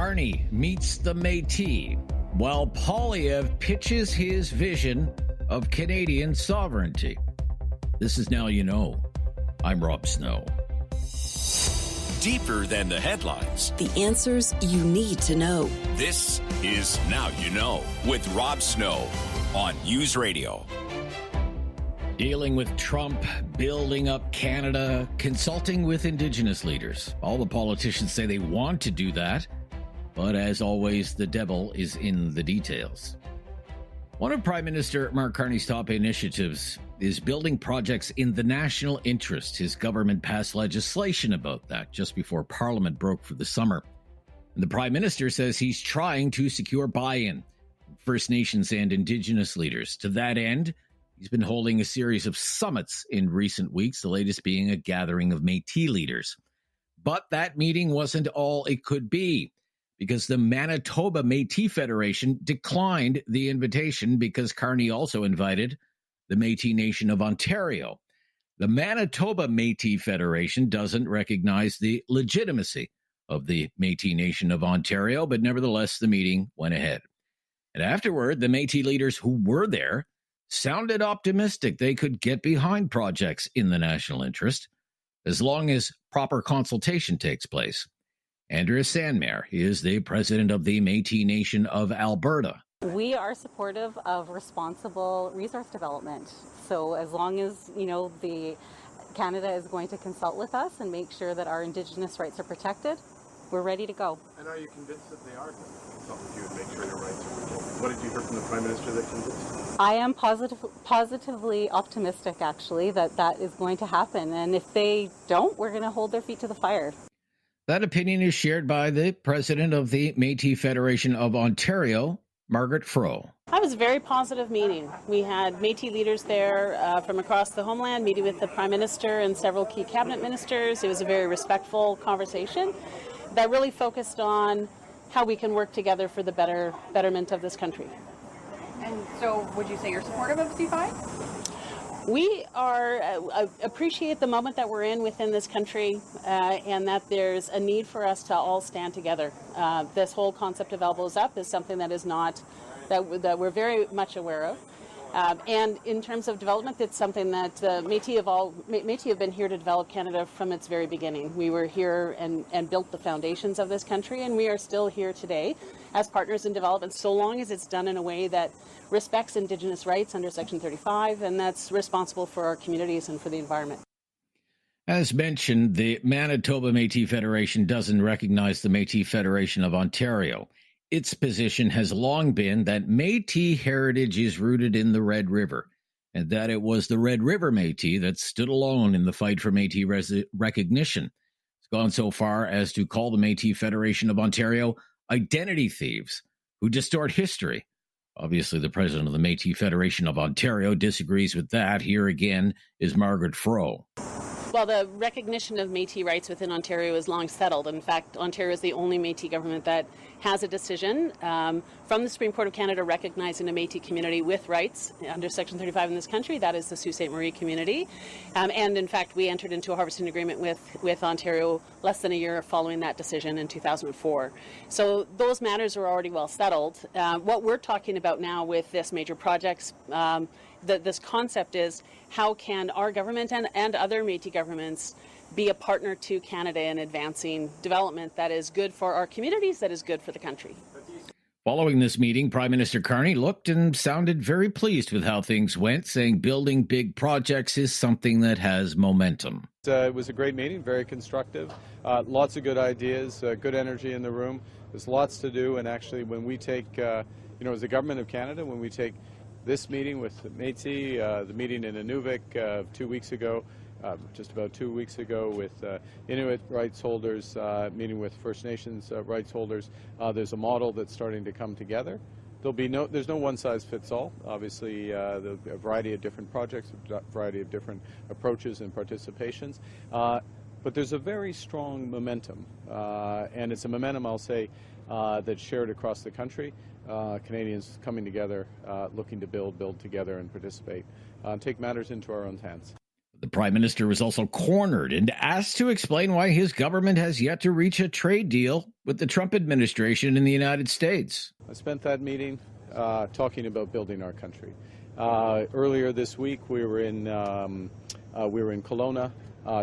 Carney meets the Matei, while Poilievre pitches his vision of Canadian sovereignty. This is Now You Know. I'm Rob Snow. Deeper than the headlines. The answers you need to know. This is Now You Know with Rob Snow on News Radio. Dealing with Trump, building up Canada, consulting with Indigenous leaders. All the politicians say they want to do that, but as always, the devil is in the details. One of Prime Minister Mark Carney's top initiatives is building projects in the national interest. His government passed legislation about that just before Parliament broke for the summer. And the Prime Minister says he's trying to secure buy-in from First Nations and Indigenous leaders. To that end, he's been holding a series of summits in recent weeks, the latest being a gathering of Matei leaders. But that meeting wasn't all it could be, because the Manitoba Matei Federation declined the invitation because Carney also invited the Matei Nation of Ontario. The Manitoba Matei Federation doesn't recognize the legitimacy of the Matei Nation of Ontario, but nevertheless, the meeting went ahead. And afterward, the Matei leaders who were there sounded optimistic they could get behind projects in the national interest as long as proper consultation takes place. Andrea Sandmare is the president of the Matei Nation of Alberta. We are supportive of responsible resource development. So as long as, the Canada is going to consult with us and make sure that our Indigenous rights are protected, we're ready to go. And are you convinced that they are going to consult with you and make sure your rights are protected? What did you hear from the Prime Minister that convinced you? I am positively optimistic, actually, that is going to happen. And if they don't, we're going to hold their feet to the fire. That opinion is shared by the president of the Matei Federation of Ontario, Margaret Fro. That was a very positive meeting. We had Matei leaders there from across the homeland, meeting with the Prime Minister and several key cabinet ministers. It was a very respectful conversation that really focused on how we can work together for the betterment of this country. And so would you say you're supportive of C5? We are appreciate the moment that we're in within this country and that there's a need for us to all stand together. This whole concept of elbows up is something that is not, that we're very much aware of. And in terms of development, it's something that Matei have been here to develop Canada from its very beginning. We were here and built the foundations of this country, and we are still here today as partners in development, so long as it's done in a way that respects Indigenous rights under Section 35, and that's responsible for our communities and for the environment. As mentioned, the Manitoba Matei Federation doesn't recognize the Matei Federation of Ontario. Its position has long been that Matei heritage is rooted in the Red River, and that it was the Red River Matei that stood alone in the fight for Matei recognition. It's gone so far as to call the Matei Federation of Ontario identity thieves who distort history. Obviously, the president of the Matei Federation of Ontario disagrees with that. Here again is Margaret Fro. Well, the recognition of Métis rights within Ontario is long settled. In fact, Ontario is the only Métis government that has a decision from the Supreme Court of Canada recognizing a Métis community with rights under Section 35 in this country. That is the Sault Ste. Marie community. And in fact, we entered into a harvesting agreement with Ontario less than a year following that decision in 2004. So those matters are already well settled. What we're talking about now with this major projects, this concept is how can our government and other Métis governments be a partner to Canada in advancing development that is good for our communities, that is good for the country. Following this meeting, Prime Minister Carney looked and sounded very pleased with how things went, saying building big projects is something that has momentum. It was a great meeting, very constructive, lots of good ideas, good energy in the room. There's lots to do, and actually when we take, as the Government of Canada, when we take this meeting with Métis, the meeting in Inuvik 2 weeks ago, just about 2 weeks ago with Inuit rights holders, meeting with First Nations rights holders, there's a model that's starting to come together. There's no one-size-fits-all. Obviously, there'll be a variety of different projects, a variety of different approaches and participations. But there's a very strong momentum, and it's a momentum, I'll say, that's shared across the country. Canadians coming together, looking to build together and participate, take matters into our own hands. The Prime Minister was also cornered and asked to explain why his government has yet to reach a trade deal with the Trump administration in the United States. I spent that meeting talking about building our country. Earlier this week, we were in Kelowna,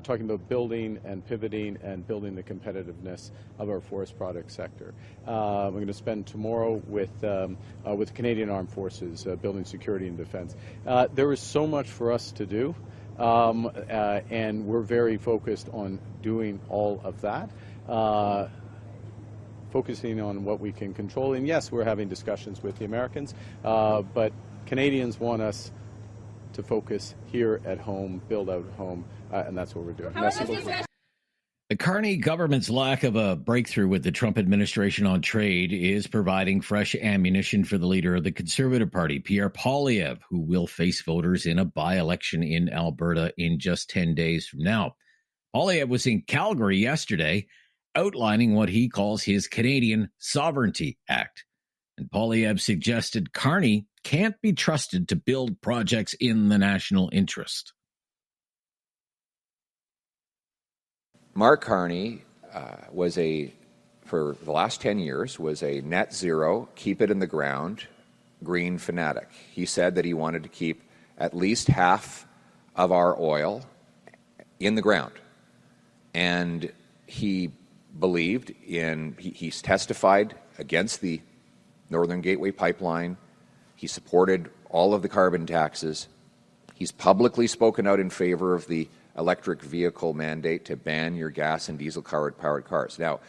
talking about building and pivoting and building the competitiveness of our forest product sector. We're going to spend tomorrow with Canadian Armed Forces, building security and defense. There is so much for us to do, and we're very focused on doing all of that. Focusing on what we can control. And yes, we're having discussions with the Americans, but Canadians want us to focus here at home, build out home, and that's what we're doing. The Carney government's lack of a breakthrough with the Trump administration on trade is providing fresh ammunition for the leader of the Conservative Party, Pierre Poilievre, who will face voters in a by-election in Alberta in just 10 days from now. Poilievre was in Calgary yesterday, outlining what he calls his Canadian Sovereignty Act. And Poilievre suggested Carney can't be trusted to build projects in the national interest. Mark Carney for the last 10 years, was a net zero, keep it in the ground, green fanatic. He said that he wanted to keep at least half of our oil in the ground. And he believed he's testified against the Northern Gateway Pipeline. He supported all of the carbon taxes. He's publicly spoken out in favor of the electric vehicle mandate to ban your gas and diesel-powered cars. Now,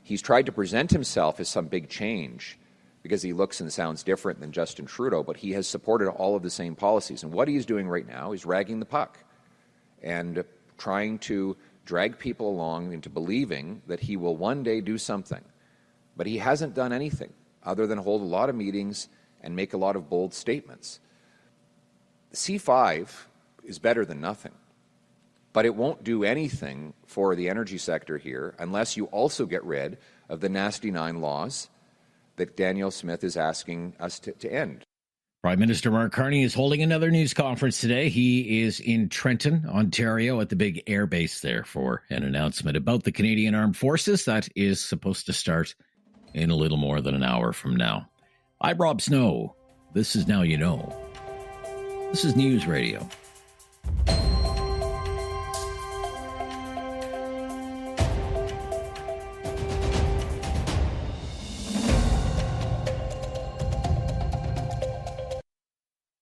he's tried to present himself as some big change because he looks and sounds different than Justin Trudeau, but he has supported all of the same policies. And what he's doing right now is ragging the puck and trying to drag people along into believing that he will one day do something. But he hasn't done anything other than hold a lot of meetings and make a lot of bold statements. C5 is better than nothing, but it won't do anything for the energy sector here unless you also get rid of the nasty 9 laws that Danielle Smith is asking us to end. Prime Minister Mark Carney is holding another news conference today. He is in Trenton, Ontario, at the big air base there for an announcement about the Canadian Armed Forces that is supposed to start in a little more than an hour from now. I'm Rob Snow. This is Now You Know. This is News Radio.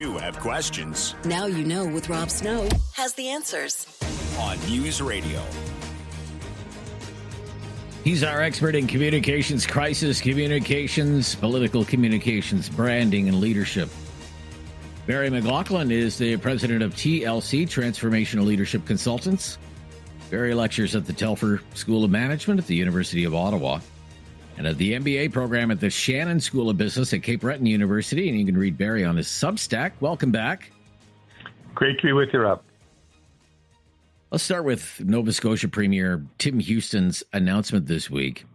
You have questions. Now You Know with Rob Snow has the answers. On News Radio. He's our expert in communications, crisis communications, political communications, branding, and leadership. Barry McLaughlin is the president of TLC, Transformational Leadership Consultants. Barry lectures at the Telfer School of Management at the University of Ottawa and at the MBA program at the Shannon School of Business at Cape Breton University. And you can read Barry on his Substack. Welcome back. Great to be with you, Rob. Let's start with Nova Scotia Premier Tim Houston's announcement this week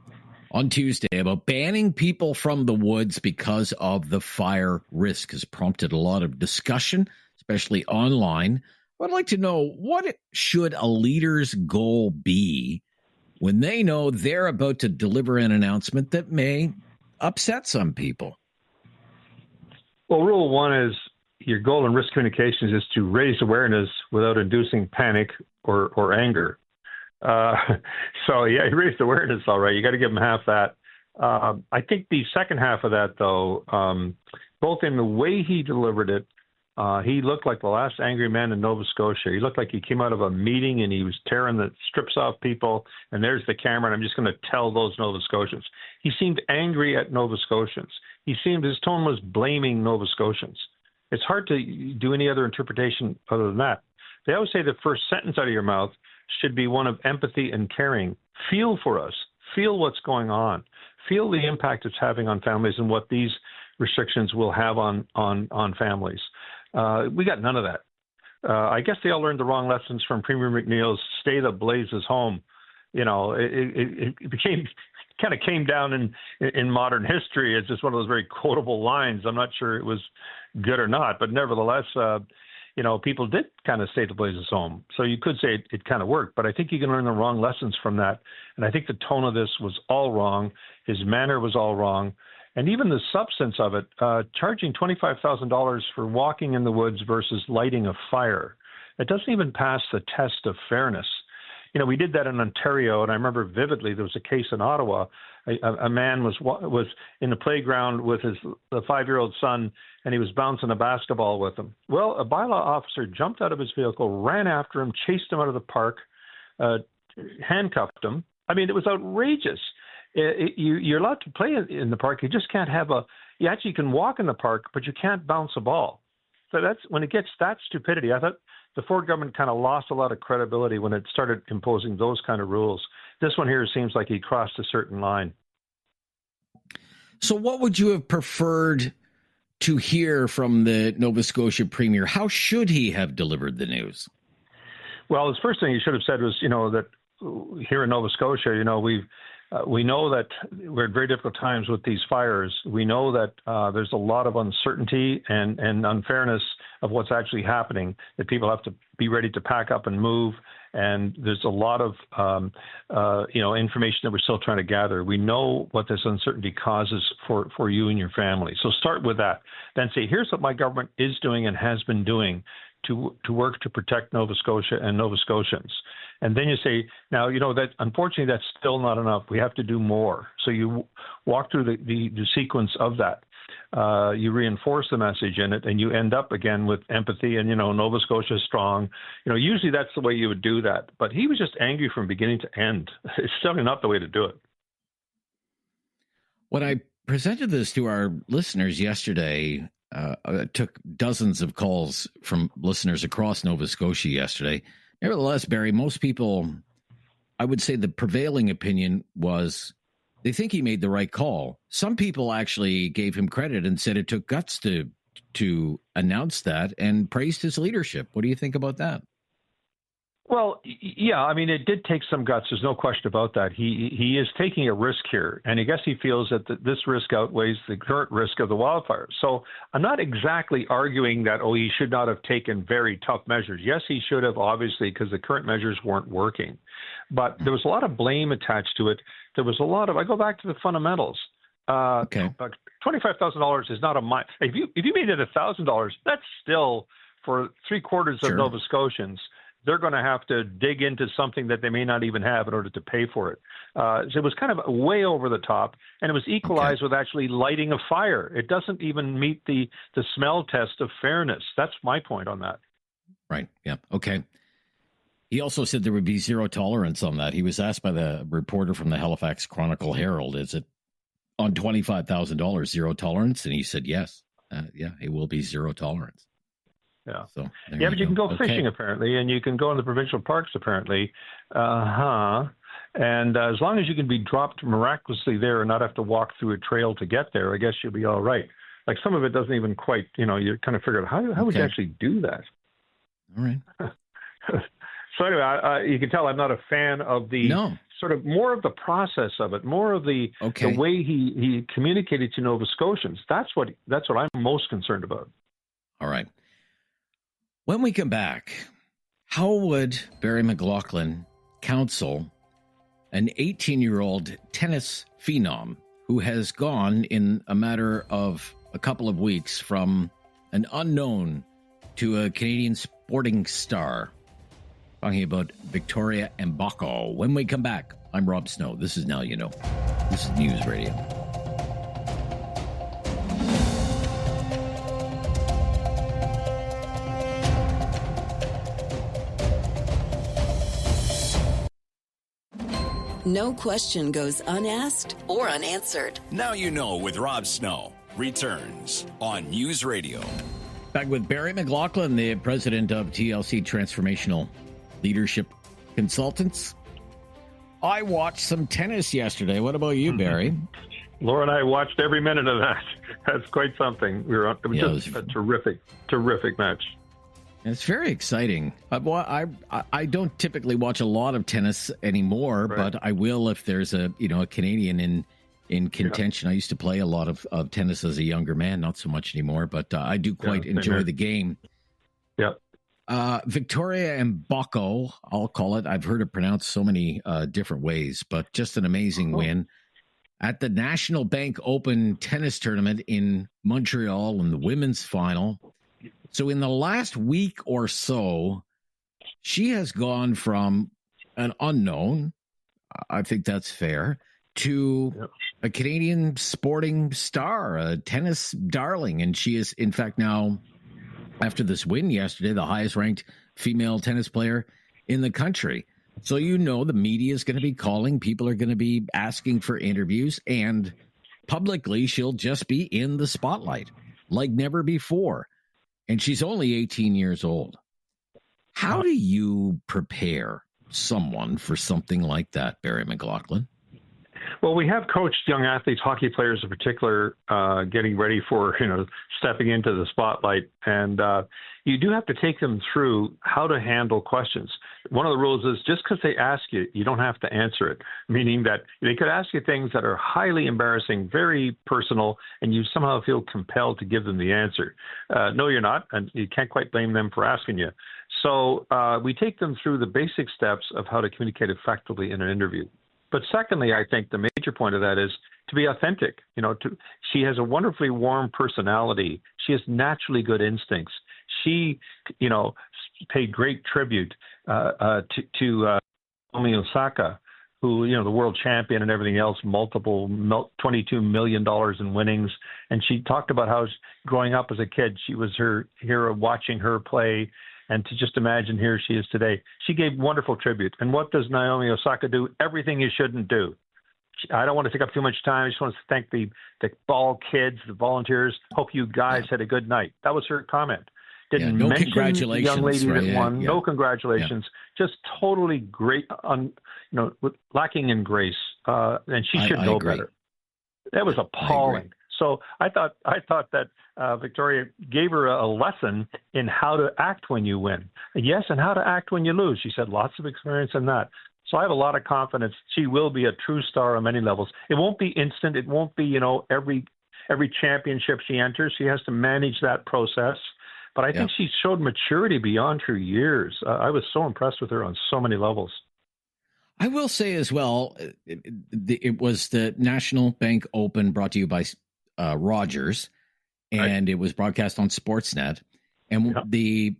on Tuesday about banning people from the woods because of the fire risk has prompted a lot of discussion, especially online. I'd like to know, what should a leader's goal be when they know they're about to deliver an announcement that may upset some people? Well, rule one is your goal in risk communications is to raise awareness without inducing panic or anger. So, yeah, he raised awareness, all right. You got to give him half that. I think the second half of that, though, both in the way he delivered it, he looked like the last angry man in Nova Scotia. He looked like he came out of a meeting and he was tearing the strips off people, and there's the camera, and I'm just going to tell those Nova Scotians. He seemed angry at Nova Scotians. His tone was blaming Nova Scotians. It's hard to do any other interpretation other than that. They always say the first sentence out of your mouth should be one of empathy and caring. Feel for us. Feel what's going on. Feel the impact it's having on families and what these restrictions will have on families. We got none of that. I guess they all learned the wrong lessons from Premier McNeil's "Stay the Blazes Home." You know, it kind of came down in modern history. It's just one of those very quotable lines. I'm not sure it was good or not, but nevertheless, people did kind of stay at the Blazers' home. So you could say it kind of worked, but I think you can learn the wrong lessons from that. And I think the tone of this was all wrong. His manner was all wrong. And even the substance of it, charging $25,000 for walking in the woods versus lighting a fire, it doesn't even pass the test of fairness. We did that in Ontario, and I remember vividly there was a case in Ottawa. A man was in the playground with the 5-year-old son, and he was bouncing a basketball with him. Well, a bylaw officer jumped out of his vehicle, ran after him, chased him out of the park, handcuffed him. I mean, it was outrageous. You're allowed to play in the park. You just can't you actually can walk in the park, but you can't bounce a ball. So that's when it gets that stupidity. I thought the Ford government kind of lost a lot of credibility when it started imposing those kind of rules. This one here seems like he crossed a certain line. So what would you have preferred to hear from the Nova Scotia Premier? How should he have delivered the news? Well, the first thing he should have said was, that here in Nova Scotia, we know that we're at very difficult times with these fires. We know that there's a lot of uncertainty and unfairness of what's actually happening, that people have to be ready to pack up and move. And there's a lot of, information that we're still trying to gather. We know what this uncertainty causes for you and your family. So start with that. Then say, here's what my government is doing and has been doing to work to protect Nova Scotia and Nova Scotians. And then you say, now, that unfortunately that's still not enough. We have to do more. So you walk through the sequence of that. You reinforce the message in it, and you end up again with empathy and, Nova Scotia is strong. Usually that's the way you would do that. But he was just angry from beginning to end. It's certainly not the way to do it. When I presented this to our listeners yesterday, I took dozens of calls from listeners across Nova Scotia yesterday. Nevertheless, Barry, most people, I would say the prevailing opinion was they think he made the right call. Some people actually gave him credit and said it took guts to announce that and praised his leadership. What do you think about that? Well, yeah, I mean, it did take some guts. There's no question about that. He is taking a risk here, and I guess he feels that this risk outweighs the current risk of the wildfires. So I'm not exactly arguing that, he should not have taken very tough measures. Yes, he should have, obviously, because the current measures weren't working. But there was a lot of blame attached to it. There was a lot of, I go back to the fundamentals. Okay. $25,000 is not a mine. If you made it $1,000, that's still for 3/4 of Nova Scotians. They're going to have to dig into something that they may not even have in order to pay for it. So it was kind of way over the top, and it was equalized with actually lighting a fire. It doesn't even meet the smell test of fairness. That's my point on that. Right. Yeah. Okay. He also said there would be zero tolerance on that. He was asked by the reporter from the Halifax Chronicle Herald, is it on $25,000 zero tolerance? And he said, yes. It will be zero tolerance. Yeah. So but you can go fishing apparently, and you can go in the provincial parks apparently. And as long as you can be dropped miraculously there and not have to walk through a trail to get there, I guess you'll be all right. Like some of it doesn't even quite, you kind of figure out how would you actually do that? All right. So anyway, you can tell I'm not a fan of the sort of more of the process of it, more of the way he communicated to Nova Scotians. That's what I'm most concerned about. All right. When we come back, how would Barry McLaughlin counsel an 18-year-old tennis phenom who has gone in a matter of a couple of weeks from an unknown to a Canadian sporting star? Talking about Victoria Embako. When we come back, I'm Rob Snow. This is Now You Know. This is News Radio. No question goes unasked or unanswered. Now You Know with Rob Snow returns on News Radio. Back with Barry McLaughlin, the president of TLC Transformational Leadership Consultants. I watched some tennis yesterday. What about you, Barry? Laura and I watched every minute of that. That's quite something. It was just a terrific match. It's very exciting. I don't typically watch a lot of tennis anymore, but I will if there's a Canadian in contention. I used to play a lot of tennis as a younger man, not so much anymore, but I do quite enjoy the game. Victoria Embako, I'll call it. I've heard it pronounced so many different ways, but just an amazing win at the National Bank Open tennis tournament in Montreal in the women's final. So in the last week or so, she has gone from an unknown, I think that's fair, to a Canadian sporting star, a tennis darling. And she is, in fact, now, after this win yesterday, the highest ranked female tennis player in the country. So, the media is going to be calling. People are going to be asking for interviews. And publicly, she'll just be in the spotlight like never before. And she's only 18 years old. How do you prepare someone for something like that, Barry McLaughlin? Well, we have coached young athletes, hockey players in particular, getting ready for, stepping into the spotlight. And you do have to take them through how to handle questions. One of the rules is just because they ask you, you don't have to answer it, meaning that they could ask you things that are highly embarrassing, very personal, and you somehow feel compelled to give them the answer. No, you're not, and you can't quite blame them for asking you. So we take them through the basic steps of how to communicate effectively in an interview. But secondly, I think the major point of that is to be authentic. She has a wonderfully warm personality. She has naturally good instincts. She, paid great tribute to Naomi Osaka, who, the world champion and everything else, multiple $22 million in winnings. And she talked about how growing up as a kid, she was her hero, watching her play. And to just imagine here she is today. She gave wonderful tribute. And what does Naomi Osaka do? Everything you shouldn't do. I don't want to take up too much time. I just want to thank the ball kids, the volunteers. Hope you guys had a good night. That was her comment. Didn't no mention congratulations, the young lady right? that won. No congratulations. Yeah. Just totally great, lacking in grace. And she should know better. That was appalling. So I thought that Victoria gave her a lesson in how to act when you win. Yes, and how to act when you lose. She said lots of experience in that. So I have a lot of confidence she will be a true star on many levels. It won't be instant. It won't be, every championship she enters. She has to manage that process. But I think she showed maturity beyond her years. I was so impressed with her on so many levels. I will say as well, it was the National Bank Open brought to you by Rogers, and it was broadcast on Sportsnet. And the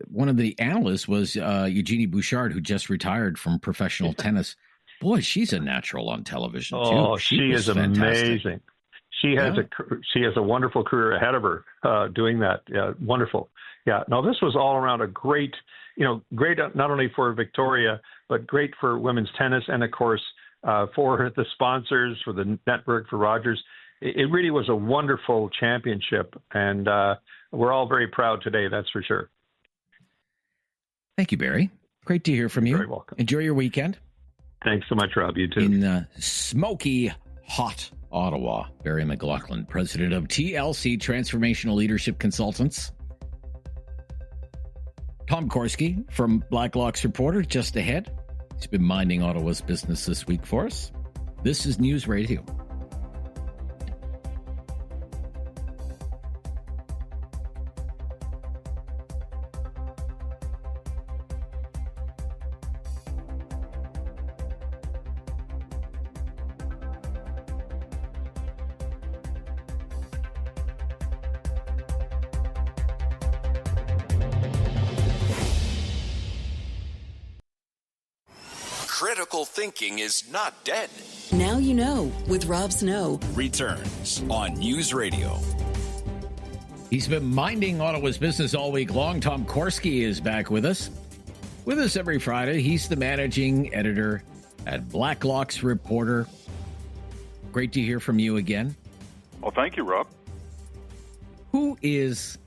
one of the analysts was Eugenie Bouchard, who just retired from professional tennis. Boy, she's a natural on television too. Oh, she is amazing. She has a wonderful career ahead of her doing that. Yeah, wonderful. Yeah. No, this was all around a great, great not only for Victoria, but great for women's tennis, and of course for the sponsors, for the network, for Rogers. It really was a wonderful championship, and we're all very proud today, that's for sure. Thank you, Barry. Great to hear from you. You're very welcome. Enjoy your weekend. Thanks so much, Rob. You too. In smoky, hot Ottawa, Barry McLaughlin, president of TLC Transformational Leadership Consultants. Tom Corski from Blacklock's Reporter just ahead. He's been minding Ottawa's business this week for us. This is News Radio. Critical thinking is not dead. Now you know with Rob Snow. Returns on News Radio. He's been minding Ottawa's business all week long. Tom Corski is back with us. With us every Friday. He's the managing editor at Blacklock's Reporter. Great to hear from you again. Well, thank you, Rob. Who is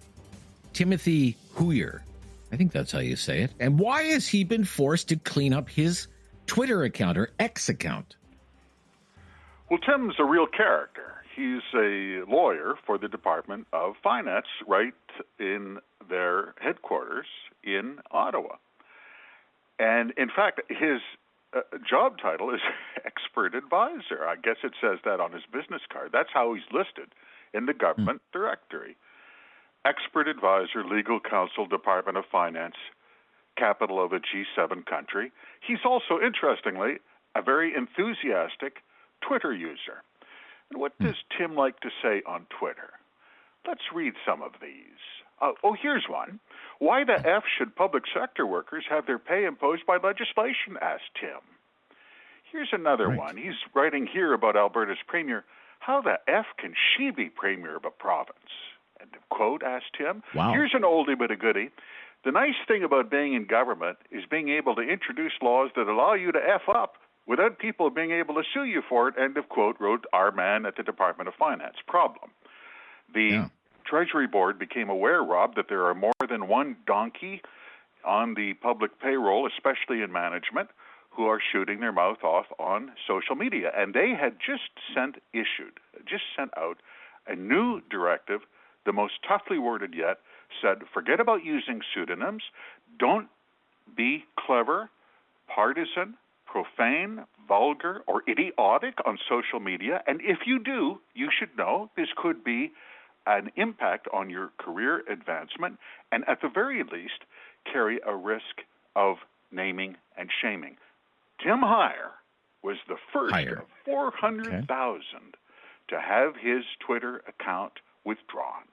Timothy Huyer? I think that's how you say it. And why has he been forced to clean up his Twitter account or X account? Well, Tim's a real character. He's a lawyer for the Department of Finance right in their headquarters in Ottawa. And in fact, his job title is expert advisor. I guess it says that on his business card. That's how he's listed in the government directory. expert advisor, legal counsel, Department of Finance, capital of a G7 country. He's also, interestingly, a very enthusiastic Twitter user. And what does Tim like to say on Twitter? Let's read some of these. Here's one. Why the F should public sector workers have their pay imposed by legislation, asked Tim. Here's another one. He's writing here about Alberta's premier. How the F can she be premier of a province? End of quote, asked Tim. Wow. Here's an oldie but a goodie. The nice thing about being in government is being able to introduce laws that allow you to F up without people being able to sue you for it, end of quote, wrote our man at the Department of Finance. Problem. The Treasury Board became aware, Rob, that there are more than one donkey on the public payroll, especially in management, who are shooting their mouth off on social media. And they had just sent out a new directive, the most toughly worded yet, said, forget about using pseudonyms, don't be clever, partisan, profane, vulgar, or idiotic on social media. And if you do, you should know this could be an impact on your career advancement and at the very least carry a risk of naming and shaming. Tim Heyer was the first of 400,000 to have his Twitter account withdrawn.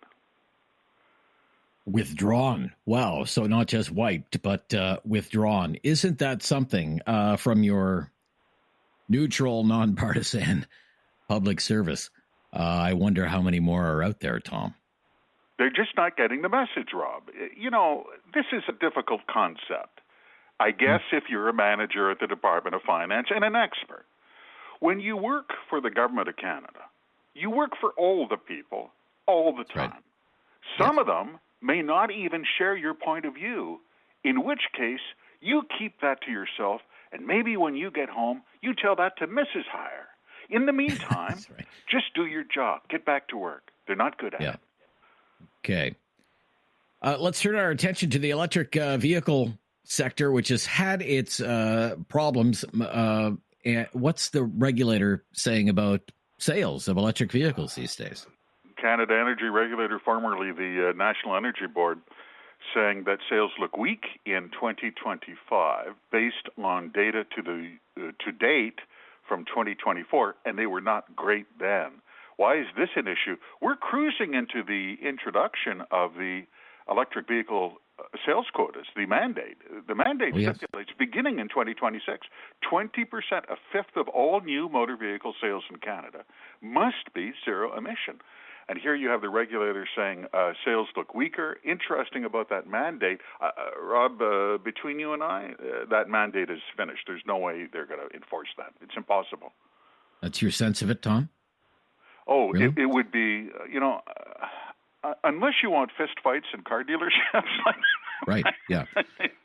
Withdrawn. Wow. So not just wiped, but withdrawn. Isn't that something from your neutral, nonpartisan public service? I wonder how many more are out there, Tom. They're just not getting the message, Rob. You know, this is a difficult concept. I guess if you're a manager at the Department of Finance and an expert, when you work for the Government of Canada, you work for all the people all the time. Right. Some of them may not even share your point of view, in which case you keep that to yourself, and maybe when you get home, you tell that to Mrs. Heyer. In the meantime, just do your job. Get back to work. They're not good at it. Okay. Let's turn our attention to the electric vehicle sector, which has had its problems. And what's the regulator saying about sales of electric vehicles these days? Canada Energy Regulator, formerly the National Energy Board, saying that sales look weak in 2025 based on data to date from 2024, and they were not great then. Why is this an issue? We're cruising into the introduction of the electric vehicle sales quotas, the mandate. The mandate stipulates beginning in 2026, 20%, a fifth of all new motor vehicle sales in Canada must be zero emission. And here you have the regulator saying sales look weaker. Interesting about that mandate. Rob, between you and I, that mandate is finished. There's no way they're going to enforce that. It's impossible. That's your sense of it, Tom? Oh, really? It would be, unless you want fist fights in car dealerships. Right, yeah.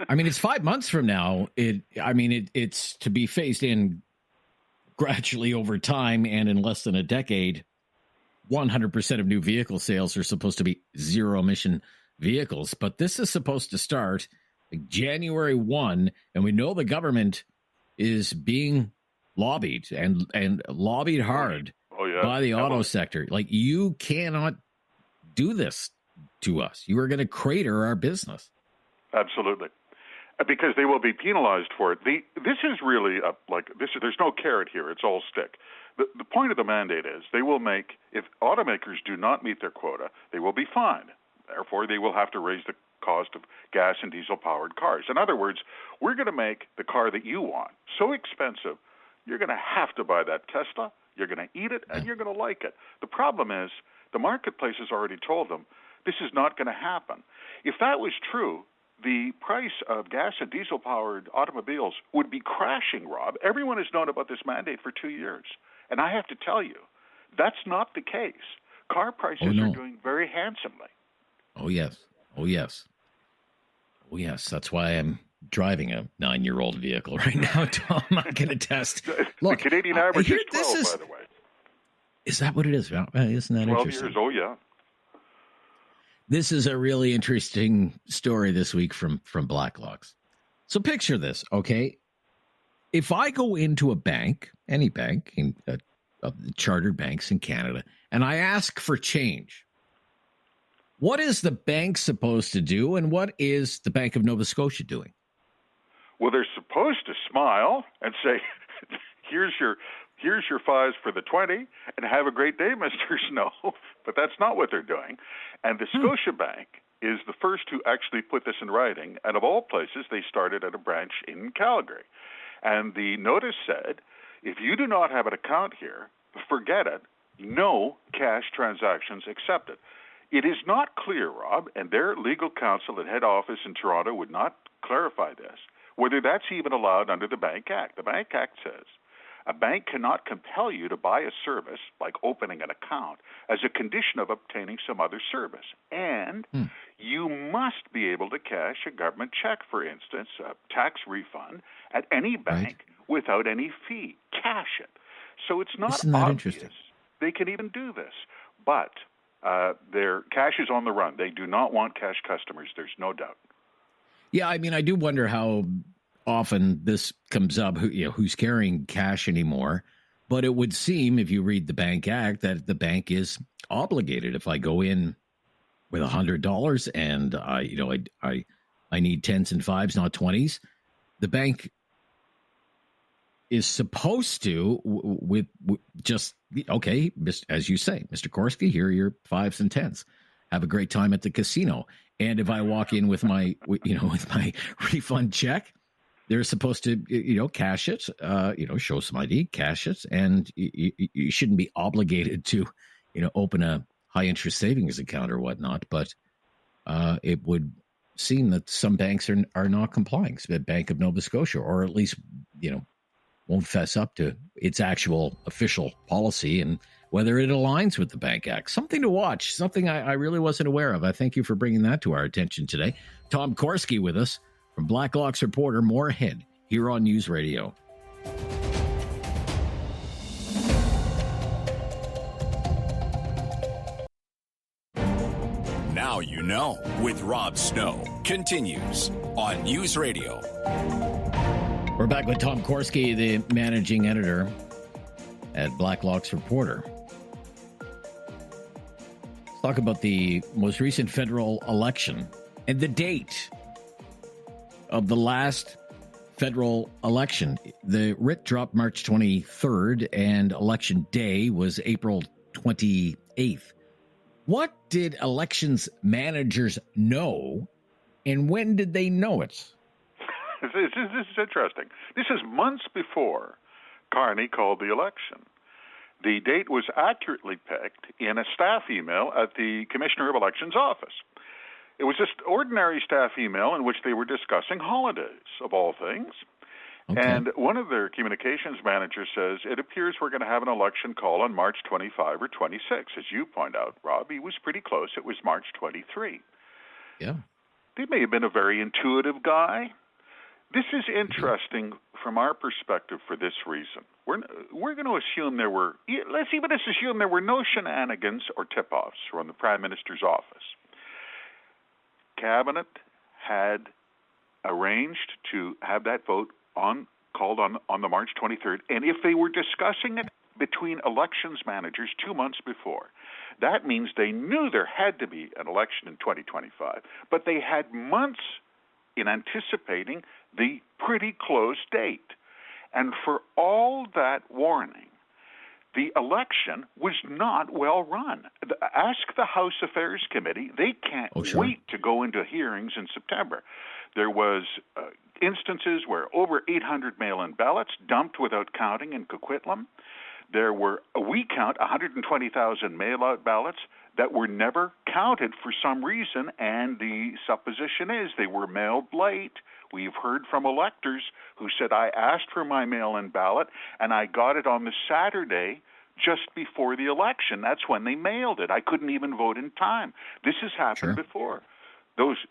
I mean, it's 5 months from now. It's to be phased in gradually over time, and in less than a decade, 100% of new vehicle sales are supposed to be zero-emission vehicles. But this is supposed to start January 1, and we know the government is being lobbied and lobbied hard by the auto sector. Like, you cannot do this to us. You are going to crater our business. Absolutely. Because they will be penalized for it. This is really there's no carrot here. It's all stick. The point of the mandate is they will make, if automakers do not meet their quota, they will be fined. Therefore, they will have to raise the cost of gas and diesel-powered cars. In other words, we're going to make the car that you want so expensive, you're going to have to buy that Tesla, you're going to eat it, and you're going to like it. The problem is the marketplace has already told them this is not going to happen. If that was true, the price of gas and diesel-powered automobiles would be crashing, Rob. Everyone has known about this mandate for 2 years. And I have to tell you, that's not the case. Car prices are doing very handsomely. Oh, yes. Oh, yes. Oh, yes. That's why I'm driving a 9-year-old vehicle right now, Tom. I can attest. Look, the Canadian average is 12, by the way. Is that what it is? Isn't that 12 interesting? years, oh, yeah. This is a really interesting story this week from Blacklocks. So picture this, okay? If I go into a bank, any bank, of the chartered banks in Canada, and I ask for change, What is the bank supposed to do, and what is the Bank of Nova Scotia doing? Well, they're supposed to smile and say, here's your fives for the 20, and have a great day, Mr. Snow. But that's not what they're doing. And the Scotiabank is the first to actually put this in writing. And of all places, they started at a branch in Calgary. And the notice said, if you do not have an account here, forget it. No cash transactions accepted. It is not clear, Rob, and their legal counsel at head office in Toronto would not clarify this, whether that's even allowed under the Bank Act. The Bank Act says a bank cannot compel you to buy a service, like opening an account, as a condition of obtaining some other service. And you must be able to cash a government check, for instance, a tax refund, at any bank without any fee. Cash it. So it's not obvious they can even do this. But their cash is on the run. They do not want cash customers. There's no doubt. Yeah, I mean, I do wonder how often this comes up, who's carrying cash anymore. But it would seem, if you read the Bank Act, that the bank is obligated. If I go in with $100 and I need tens and fives, not 20s, the bank is supposed to, with just, okay, as you say, Mr. Corski, here are your fives and tens. Have a great time at the casino. And if I walk in with my, with my refund check, they're supposed to, cash it, show some ID, cash it, and you shouldn't be obligated to, open a high interest savings account or whatnot. But it would seem that some banks are not complying. So Bank of Nova Scotia, or at least, won't fess up to its actual official policy and whether it aligns with the Bank Act. Something to watch, something I really wasn't aware of. I thank you for bringing that to our attention today. Tom Corski with us from Blacklock's Reporter. More ahead here on News Radio. Now you know with Rob Snow continues on News Radio. We're back with Tom Corski, the managing editor at Blacklock's Reporter. Let's talk about the most recent federal election and the date of the last federal election. The writ dropped March 23rd, and election day was April 28th. What did elections managers know, and when did they know it? This is interesting. This is months before Carney called the election. The date was accurately picked in a staff email at the Commissioner of Elections office. It was just ordinary staff email in which they were discussing holidays, of all things. Okay. And one of their communications managers says, it appears we're going to have an election call on March 25 or 26. As you point out, Rob, he was pretty close. It was March 23. Yeah. He may have been a very intuitive guy. This is interesting from our perspective for this reason. We're going to assume let's even assume there were no shenanigans or tip-offs from the Prime Minister's office. Cabinet had arranged to have that vote called on the March 23rd, and if they were discussing it between elections managers 2 months before, that means they knew there had to be an election in 2025, but they had months in anticipating the pretty close date. And for all that warning, the election was not well run. Ask the House Affairs Committee. They can't wait to go into hearings in September. There was instances where over 800 mail-in ballots dumped without counting in Coquitlam. There were, we count 120,000 mail-out ballots that were never counted for some reason, and the supposition is they were mailed late. We've heard from electors who said, I asked for my mail-in ballot, and I got it on the Saturday just before the election. That's when they mailed it. I couldn't even vote in time. This has happened before.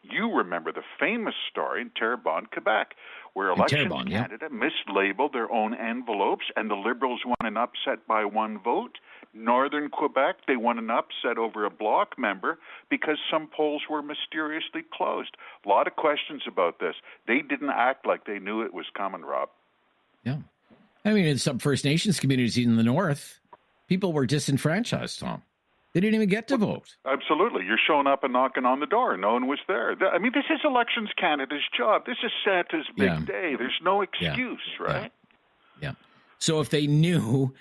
You remember the famous story in Terrebonne, Quebec, where Election Canada mislabeled their own envelopes, and the Liberals won an upset by one vote. Northern Quebec, they won an upset over a Bloc member because some polls were mysteriously closed. A lot of questions about this. They didn't act like they knew it was coming, Rob. Yeah. I mean, in some First Nations communities in the North, people were disenfranchised, Tom. They didn't even get to vote. Absolutely. You're showing up and knocking on the door. No one was there. I mean, this is Elections Canada's job. This is Santa's big day. There's no excuse, right? Yeah. So if they knew,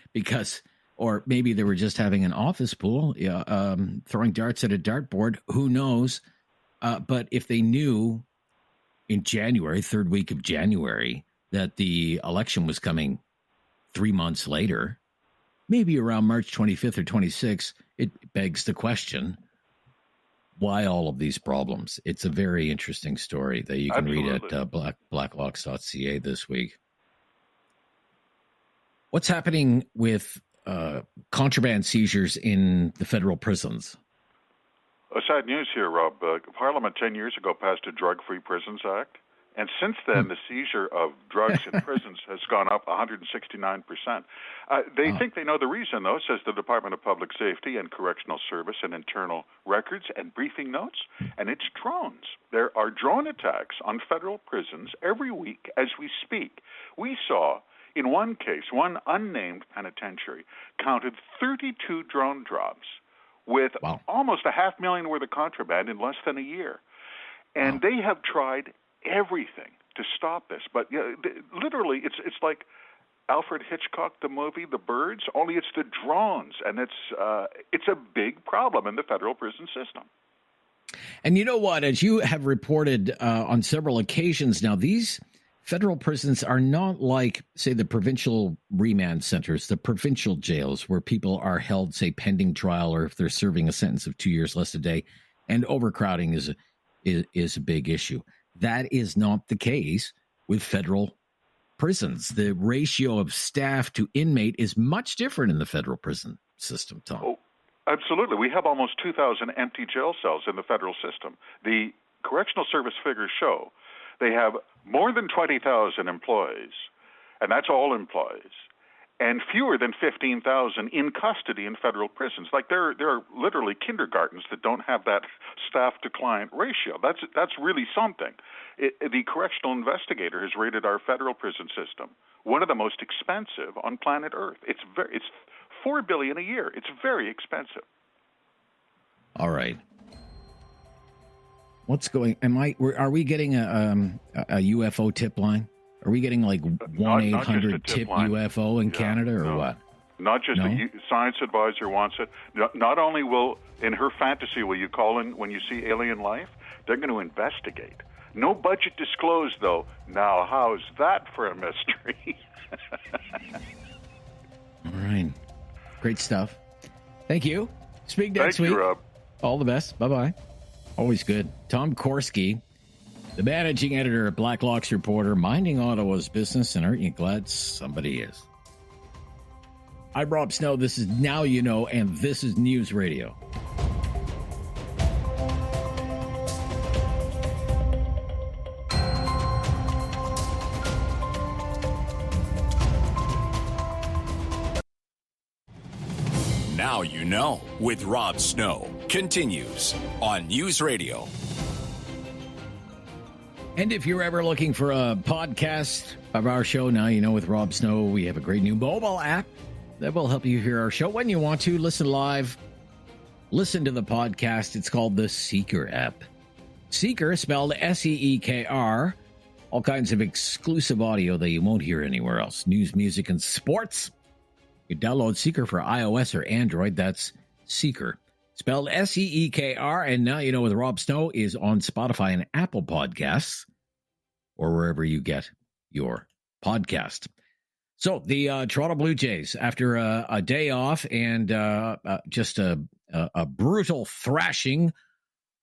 or maybe they were just having an office pool, throwing darts at a dartboard, who knows? But if they knew in January, third week of January, that the election was coming 3 months later, maybe around March 25th or 26th, it begs the question, why all of these problems? It's a very interesting story that you can read at blacklocks.ca this week. What's happening with contraband seizures in the federal prisons? Sad news here, Rob. Parliament 10 years ago passed a Drug-Free Prisons Act. And since then, the seizure of drugs in prisons has gone up 169%. They think they know the reason, though, says the Department of Public Safety and Correctional Service and internal records and briefing notes, and it's drones. There are drone attacks on federal prisons every week as we speak. We saw, in one case, one unnamed penitentiary counted 32 drone drops with almost $500,000 worth of contraband in less than a year. And they have tried everything to stop this, but literally, it's like Alfred Hitchcock, the movie The Birds. Only it's the drones, and it's a big problem in the federal prison system. And you know what? As you have reported on several occasions now, these federal prisons are not like, say, the provincial remand centers, the provincial jails, where people are held, say, pending trial, or if they're serving a sentence of 2 years less a day, and overcrowding is a big issue. That is not the case with federal prisons. The ratio of staff to inmate is much different in the federal prison system, Tom. Oh, absolutely. We have almost 2,000 empty jail cells in the federal system. The Correctional Service figures show they have more than 20,000 employees, and that's all employees, and fewer than 15,000 in custody in federal prisons. Like there are literally kindergartens that don't have that staff-to-client ratio. That's really something. The correctional investigator has rated our federal prison system one of the most expensive on planet Earth. It's $4 billion a year. It's very expensive. All right. What's going? Are we getting a UFO tip line? Are we getting like 1-800-TIP UFO in Canada or what? Not just the science advisor wants it. Not only in her fantasy, will you call in when you see alien life? They're going to investigate. No budget disclosed, though. Now, how's that for a mystery? All right. Great stuff. Thank you. Speak next week. Thank you, Rob. All the best. Bye-bye. Always good. Tom Corski, the managing editor of Blacklocks Reporter, minding Ottawa's business, and aren't you glad somebody is? I'm Rob Snow. This is Now You Know, and this is News Radio. Now You Know with Rob Snow continues on News Radio. And if you're ever looking for a podcast of our show, Now You Know with Rob Snow, we have a great new mobile app that will help you hear our show when you want to. Listen live, listen to the podcast. It's called the Seeker app. Seeker, spelled S-E-E-K-R. All kinds of exclusive audio that you won't hear anywhere else. News, music, and sports. You download Seeker for iOS or Android. That's Seeker, spelled S-E-E-K-R. And Now You Know with Rob Snow is on Spotify and Apple Podcasts, or wherever you get your podcast. So the Toronto Blue Jays, after a day off and just a brutal thrashing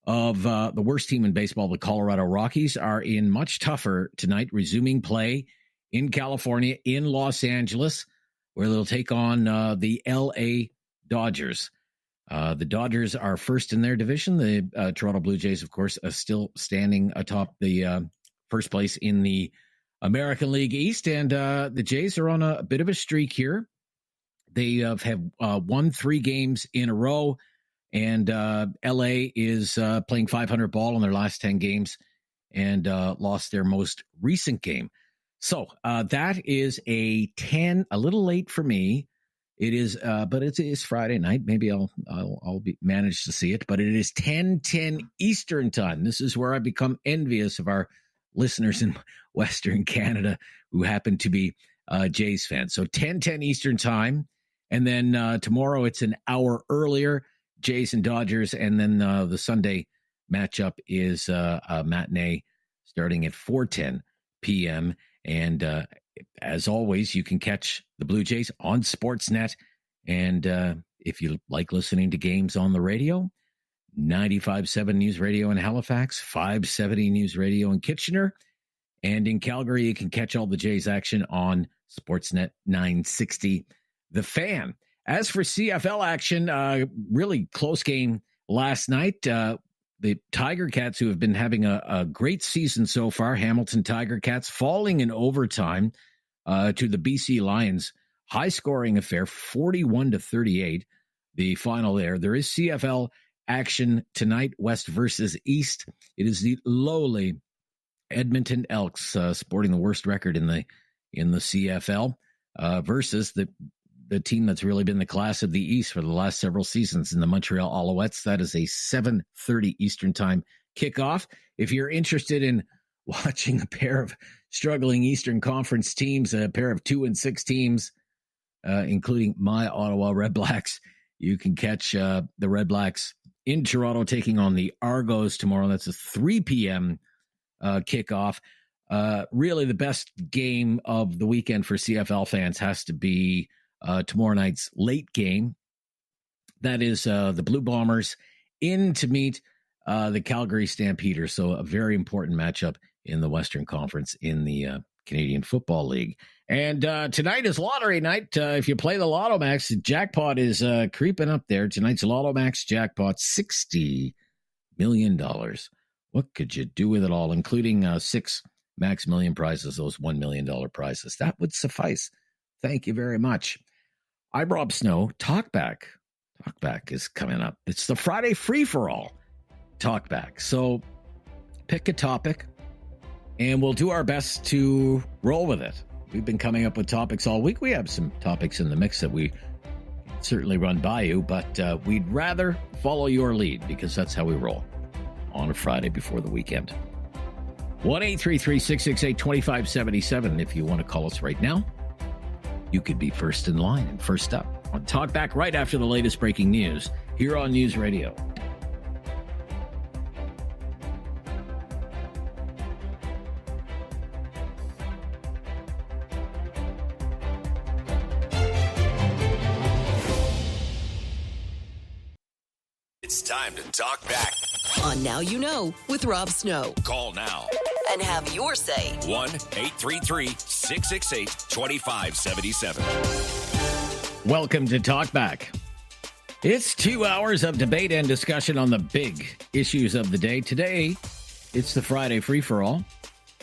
of the worst team in baseball, the Colorado Rockies, are in much tougher tonight, resuming play in California, in Los Angeles, where they'll take on the L.A. Dodgers. The Dodgers are first in their division. The Toronto Blue Jays, of course, are still standing atop the first place in the American League East. And the Jays are on a bit of a streak here. They have won 3 games in a row. And L.A. is playing .500 ball in their last 10 games and lost their most recent game. So that is a 10, a little late for me, It is, but it's Friday night. Maybe I'll manage to see it. But it is 10:10 Eastern time. This is where I become envious of our listeners in Western Canada who happen to be Jays fans. So 10:10 Eastern time, and then tomorrow it's an hour earlier. Jays and Dodgers, and then the Sunday matchup is a matinee starting at 4:10 p.m. And as always, you can catch the Blue Jays on Sportsnet. And if you like listening to games on the radio, 95.7 News Radio in Halifax, 570 News Radio in Kitchener. And in Calgary, you can catch all the Jays action on Sportsnet 960, The Fan. As for CFL action, really close game last night. The Tiger Cats, who have been having a great season so far, Hamilton Tiger Cats, falling in overtime to the BC Lions. High-scoring affair, 41-38, the final there. There is CFL action tonight, West versus East. It is the lowly Edmonton Elks, sporting the worst record in the CFL, versus the team that's really been the class of the East for the last several seasons in the Montreal Alouettes. That is a 7:30 Eastern time kickoff. If you're interested in watching a pair of struggling Eastern Conference teams, a pair of 2-6 teams, including my Ottawa Red Blacks, you can catch the Red Blacks in Toronto taking on the Argos tomorrow. That's a 3 p.m. Kickoff. Really the best game of the weekend for CFL fans has to be tomorrow night's late game. That is the Blue Bombers in to meet the Calgary Stampeders. So a very important matchup in the Western Conference in the Canadian Football League. And tonight is lottery night. If you play the Lotto Max, jackpot is creeping up there. Tonight's Lotto Max jackpot, $60 million. What could you do with it all, including 6 Max Million prizes, those $1 million prizes? That would suffice. Thank you very much. I'm Rob Snow. Talkback. Talkback is coming up. It's the Friday free-for-all Talkback. So pick a topic, and we'll do our best to roll with it. We've been coming up with topics all week. We have some topics in the mix that we certainly run by you, but we'd rather follow your lead because that's how we roll on a Friday before the weekend. 1-833-668-2577. If you want to call us right now, you could be first in line and first up on Talkback right after the latest breaking news here on News Radio. It's time to talk back. On Now You Know with Rob Snow. Call now. And have your say. 1-833-668-2577. Welcome to Talkback. It's 2 hours of debate and discussion on the big issues of the day. Today, it's the Friday free-for-all,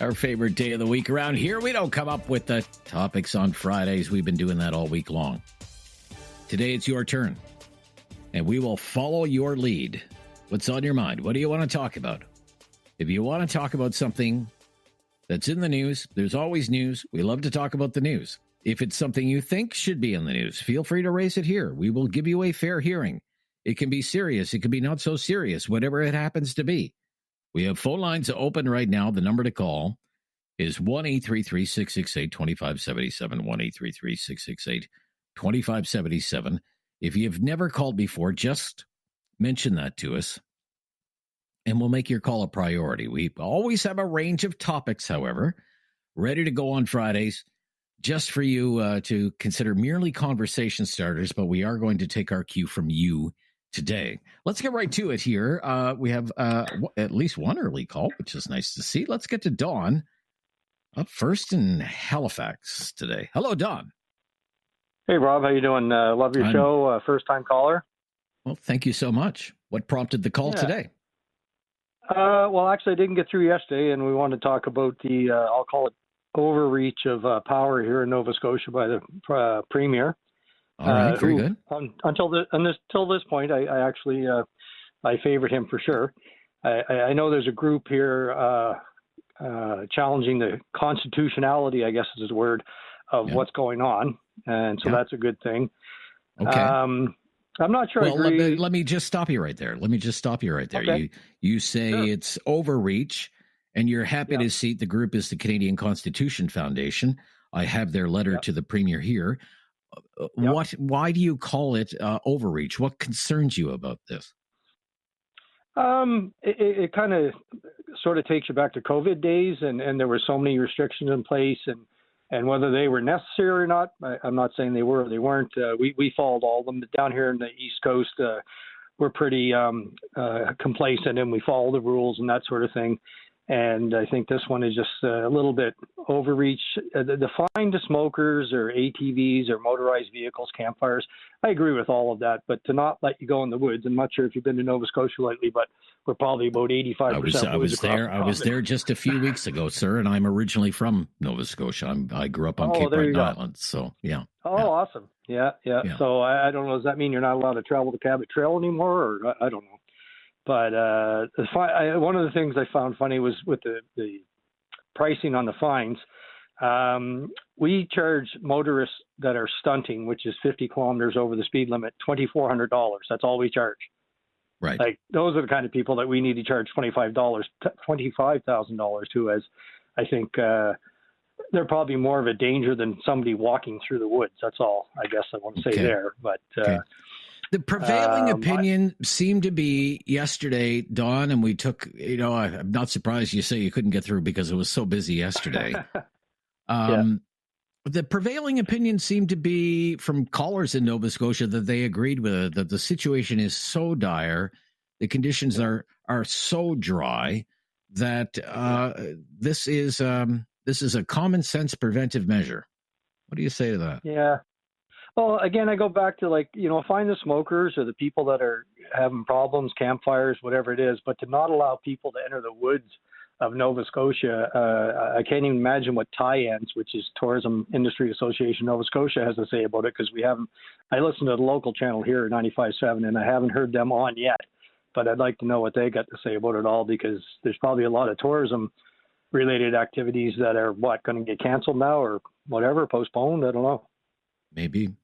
our favorite day of the week around here. We don't come up with the topics on Fridays. We've been doing that all week long. Today, it's your turn, and we will follow your lead. What's on your mind? What do you want to talk about? If you want to talk about something that's in the news, there's always news. We love to talk about the news. If it's something you think should be in the news, feel free to raise it here. We will give you a fair hearing. It can be serious. It can be not so serious, whatever it happens to be. We have phone lines open right now. The number to call is 1-833-668-2577, 1-833-668-2577. If you've never called before, just mention that to us, and we'll make your call a priority. We always have a range of topics, however, ready to go on Fridays, just for you to consider merely conversation starters, but we are going to take our cue from you today. Let's get right to it here. We have at least one early call, which is nice to see. Let's get to Dawn up first in Halifax today. Hello, Dawn. Hey, Rob. How you doing? Love your show. First-time caller. Well, thank you so much. What prompted the call today? Well, actually, I didn't get through yesterday, and we wanted to talk about the, I'll call it, overreach of power here in Nova Scotia by the Premier. All right, very good. Until this point, I actually I favored him for sure. I know there's a group here challenging the constitutionality, I guess is the word, of what's going on. and so that's a good thing. Okay. I'm not sure. Well, I agree. let me just stop you right there. Okay. You say Sure. it's overreach, and you're happy to see the group is the Canadian Constitution Foundation. I have their letter to the Premier here. Why do you call it overreach? What concerns you about this? It kind of sort of takes you back to COVID days, and there were so many restrictions in place, and whether they were necessary or not, I'm not saying they were or they weren't. We followed all of them. But down here in the East Coast, we're pretty complacent, and we follow the rules and that sort of thing. And I think this one is just a little bit overreach. The fine to smokers or ATVs or motorized vehicles, campfires, I agree with all of that. But to not let you go in the woods, I'm not sure if you've been to Nova Scotia lately, but we're probably about 85%. I was there just a few weeks ago, sir, and I'm originally from Nova Scotia. I grew up on Cape Breton Island, so yeah. Awesome. Yeah. So I don't know. Does that mean you're not allowed to travel the Cabot Trail anymore, or I don't know? But one of the things I found funny was with the pricing on the fines. We charge motorists that are stunting, which is 50 kilometers over the speed limit, $2,400. That's all we charge. Right. Like those are the kind of people that we need to charge $25,000 to, as I think they're probably more of a danger than somebody walking through the woods. That's all I guess I want to say there. But the prevailing opinion seemed to be yesterday, Don, and we took, I'm not surprised you say you couldn't get through because it was so busy yesterday. The prevailing opinion seemed to be from callers in Nova Scotia that they agreed with it, that the situation is so dire, the conditions are so dry that this is a common sense preventive measure. What do you say to that? Yeah. Well, again, I go back to find the smokers or the people that are having problems, campfires, whatever it is, but to not allow people to enter the woods of Nova Scotia. I can't even imagine what TIANS, which is Tourism Industry Association Nova Scotia, has to say about it, because I listen to the local channel here at 95.7, and I haven't heard them on yet, but I'd like to know what they got to say about it all, because there's probably a lot of tourism related activities that are going to get canceled now or whatever, postponed. I don't know. Maybe.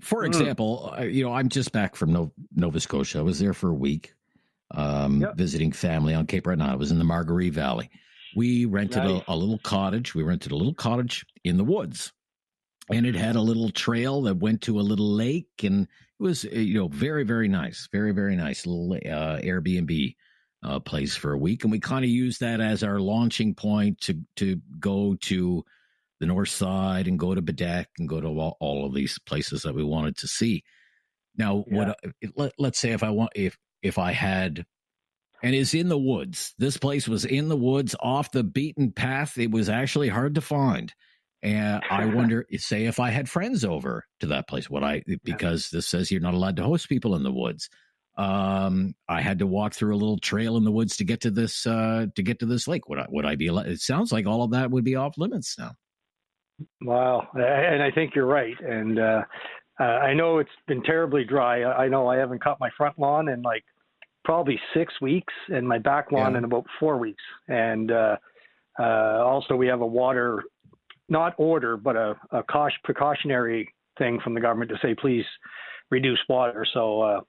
For example, I'm just back from Nova Scotia. I was there for a week, visiting family on Cape Breton. I was in the Margaree Valley. We rented a little cottage. We rented a little cottage in the woods, and it had a little trail that went to a little lake, and it was, very, very nice, very, very nice little Airbnb place for a week. And we kind of used that as our launching point to go to the north side and go to Bedeck and go to all of these places that we wanted to see. Now, let's say if I had, and is in the woods, this place was in the woods off the beaten path. It was actually hard to find. And I wonder, say if I had friends over to that place, because this says you're not allowed to host people in the woods. I had to walk through a little trail in the woods to get to this lake. Would I be allowed? It sounds like all of that would be off limits now. Wow. And I think you're right. And I know it's been terribly dry. I know I haven't cut my front lawn in probably 6 weeks, and my back lawn in about 4 weeks. And also we have a water, not order, but a precautionary thing from the government to say, please reduce water. So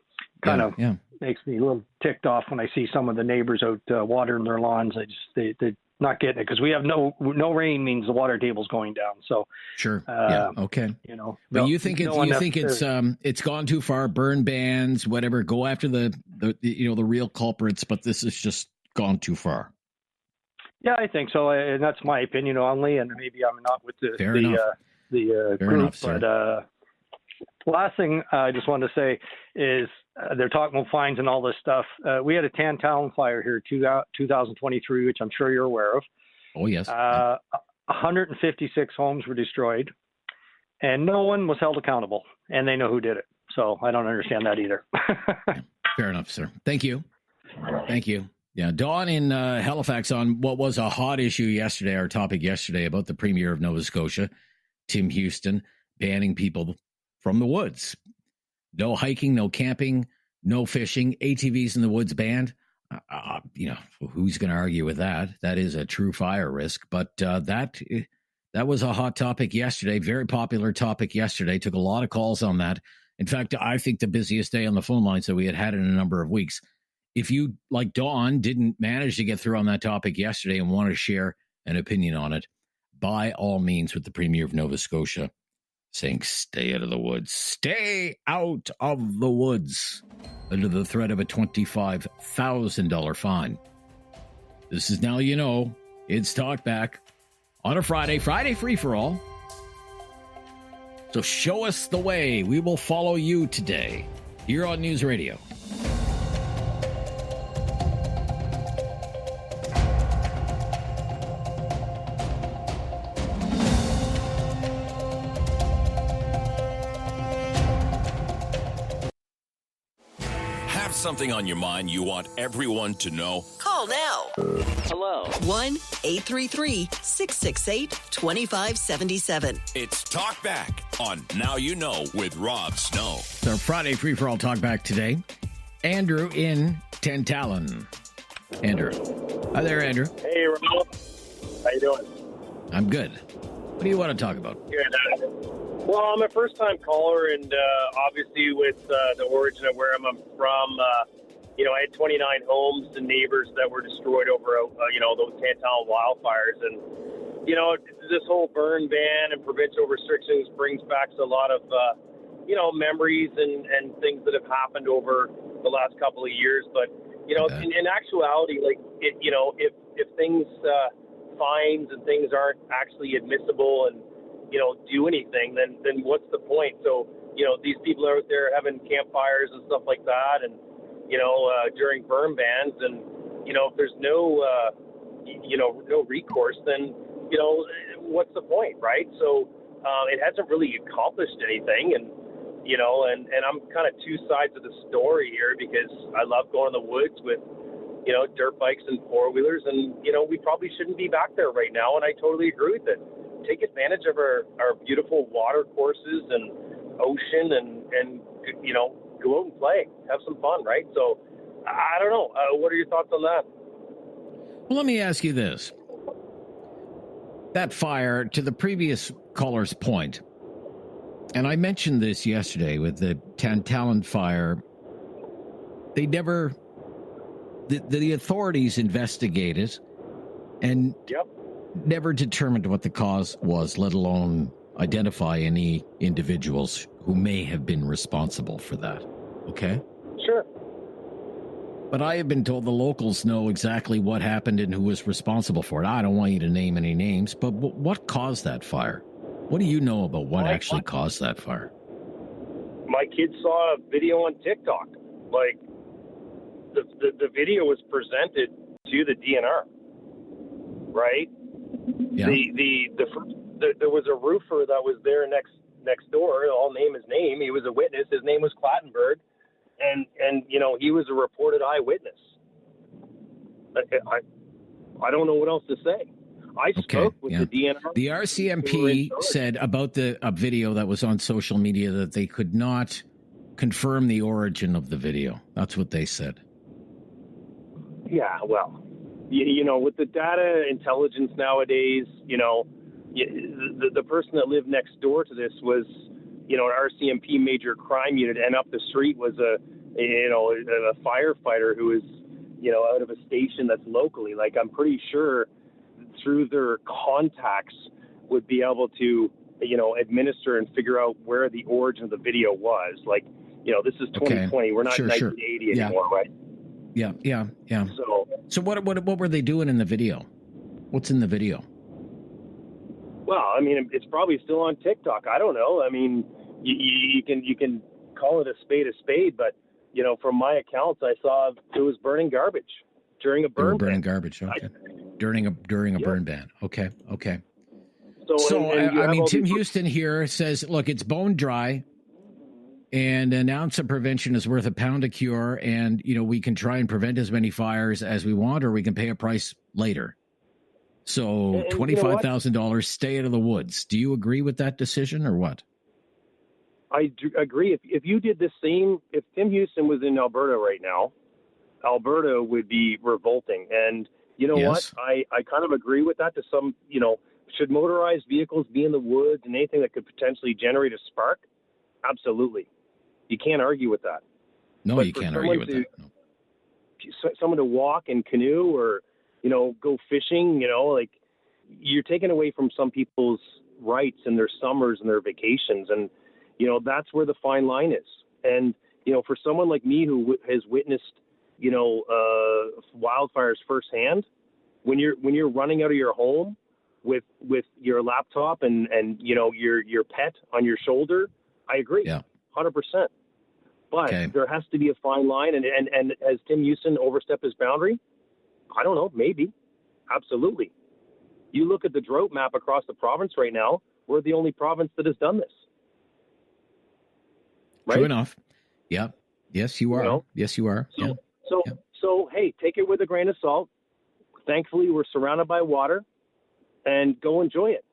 makes me a little ticked off when I see some of the neighbors out watering their lawns. They're not getting it, because we have no rain means the water table's going down. So sure, okay. But you think it's gone too far? Burn bans, whatever. Go after the real culprits, but this has just gone too far. Yeah, I think so, and that's my opinion only. And maybe I'm not with the Fair group. enough, but last thing I just wanted to say is they're talking about fines and all this stuff. We had a Tentalon fire here, 2023, which I'm sure you're aware of. Oh, yes. 156 homes were destroyed, and no one was held accountable, and they know who did it. So I don't understand that either. Fair enough, sir. Thank you. Yeah, Dawn in Halifax on what was a hot issue yesterday, our topic yesterday about the Premier of Nova Scotia, Tim Houston, banning people from the woods. No hiking, no camping, no fishing, ATVs in the woods banned. Who's going to argue with that? That is a true fire risk. But that That was a hot topic yesterday, very popular topic yesterday. Took a lot of calls on that. In fact, I think the busiest day on the phone lines that we had in a number of weeks. If you, like Dawn, didn't manage to get through on that topic yesterday and want to share an opinion on it, by all means, with the Premier of Nova Scotia saying, stay out of the woods. Stay out of the woods under the threat of a $25,000 fine. This is Now You Know. It's Talkback on a Friday free for all. So show us the way. We will follow you today here on News Radio. Something on your mind you want everyone to know? Call now. Hello. 1-833-668-2577. It's Talkback on Now You Know with Rob Snow. It's our Friday free-for-all Talkback today. Andrew in Tentalon. Andrew. Hi there, Andrew. Hey, Rob. How you doing? I'm good. What do you want to talk about? Good. Well, I'm a first-time caller, and obviously with the origin of where I'm from, I had 29 homes and neighbors that were destroyed over, those Tentalon wildfires. And, this whole burn ban and provincial restrictions brings back a lot of, memories and things that have happened over the last couple of years. But, in actuality, if things, fines and things aren't actually admissible and, do anything, then what's the point? So, these people are out there having campfires and stuff like that, and, during burn bans, and, if there's no recourse, then, what's the point, right? So, it hasn't really accomplished anything, and, and I'm kind of two sides of the story here, because I love going in the woods with, dirt bikes and four-wheelers, and, we probably shouldn't be back there right now, and I totally agree with it. Take advantage of our beautiful water courses and ocean and go out and play, have some fun, right? So I don't know. What are your thoughts on that? Well, let me ask you this. That fire, to the previous caller's point, and I mentioned this yesterday with the Tentalon fire, they never, the authorities investigated and never determined what the cause was, let alone identify any individuals who may have been responsible for that. Okay? Sure. But I have been told the locals know exactly what happened and who was responsible for it. I don't want you to name any names, but what caused that fire? What do you know about what actually caused that fire? My kids saw a video on TikTok. Like, the video was presented to the DNR, right? Yeah. There was a roofer that was there next door. I'll name his name. He was a witness. His name was Clattenburg, and he was a reported eyewitness. I don't know what else to say. I spoke with the DNR. The RCMP said about the video that was on social media that they could not confirm the origin of the video. That's what they said. Yeah, well, with the data intelligence nowadays, the person that lived next door to this was, an RCMP major crime unit, and up the street was a firefighter who was, out of a station that's locally. Like, I'm pretty sure through their contacts would be able to, administer and figure out where the origin of the video was. Like, this is 2020. We're not in 1980 anymore, right? Yeah. So what were they doing in the video? What's in the video? Well, I mean, it's probably still on TikTok. I don't know. I mean, you can call it a spade, but from my accounts, I saw it was burning garbage during a burn ban. Burning garbage. Okay. During a burn ban. Okay. So I mean, Tim Houston here says, look, it's bone dry. And an ounce of prevention is worth a pound of cure. And, we can try and prevent as many fires as we want, or we can pay a price later. So $25,000, stay out of the woods. Do you agree with that decision or what? I agree. If you did the same, if Tim Houston was in Alberta right now, Alberta would be revolting. And you know what? I kind of agree with that to some, should motorized vehicles be in the woods and anything that could potentially generate a spark? Absolutely. You can't argue with that. No, but you can't argue with that. No. Someone to walk in canoe or, go fishing, like you're taking away from some people's rights and their summers and their vacations. And, that's where the fine line is. And, for someone like me who has witnessed, wildfires firsthand, when you're running out of your home with your laptop and your pet on your shoulder, I agree. Yeah. 100%. But there has to be a fine line. And has Tim Houston overstepped his boundary? I don't know. Maybe. Absolutely. You look at the drought map across the province right now, we're the only province that has done this. Right? True enough. Yeah. Yes, you are. Yes, you are. So, hey, take it with a grain of salt. Thankfully, we're surrounded by water, and go enjoy it.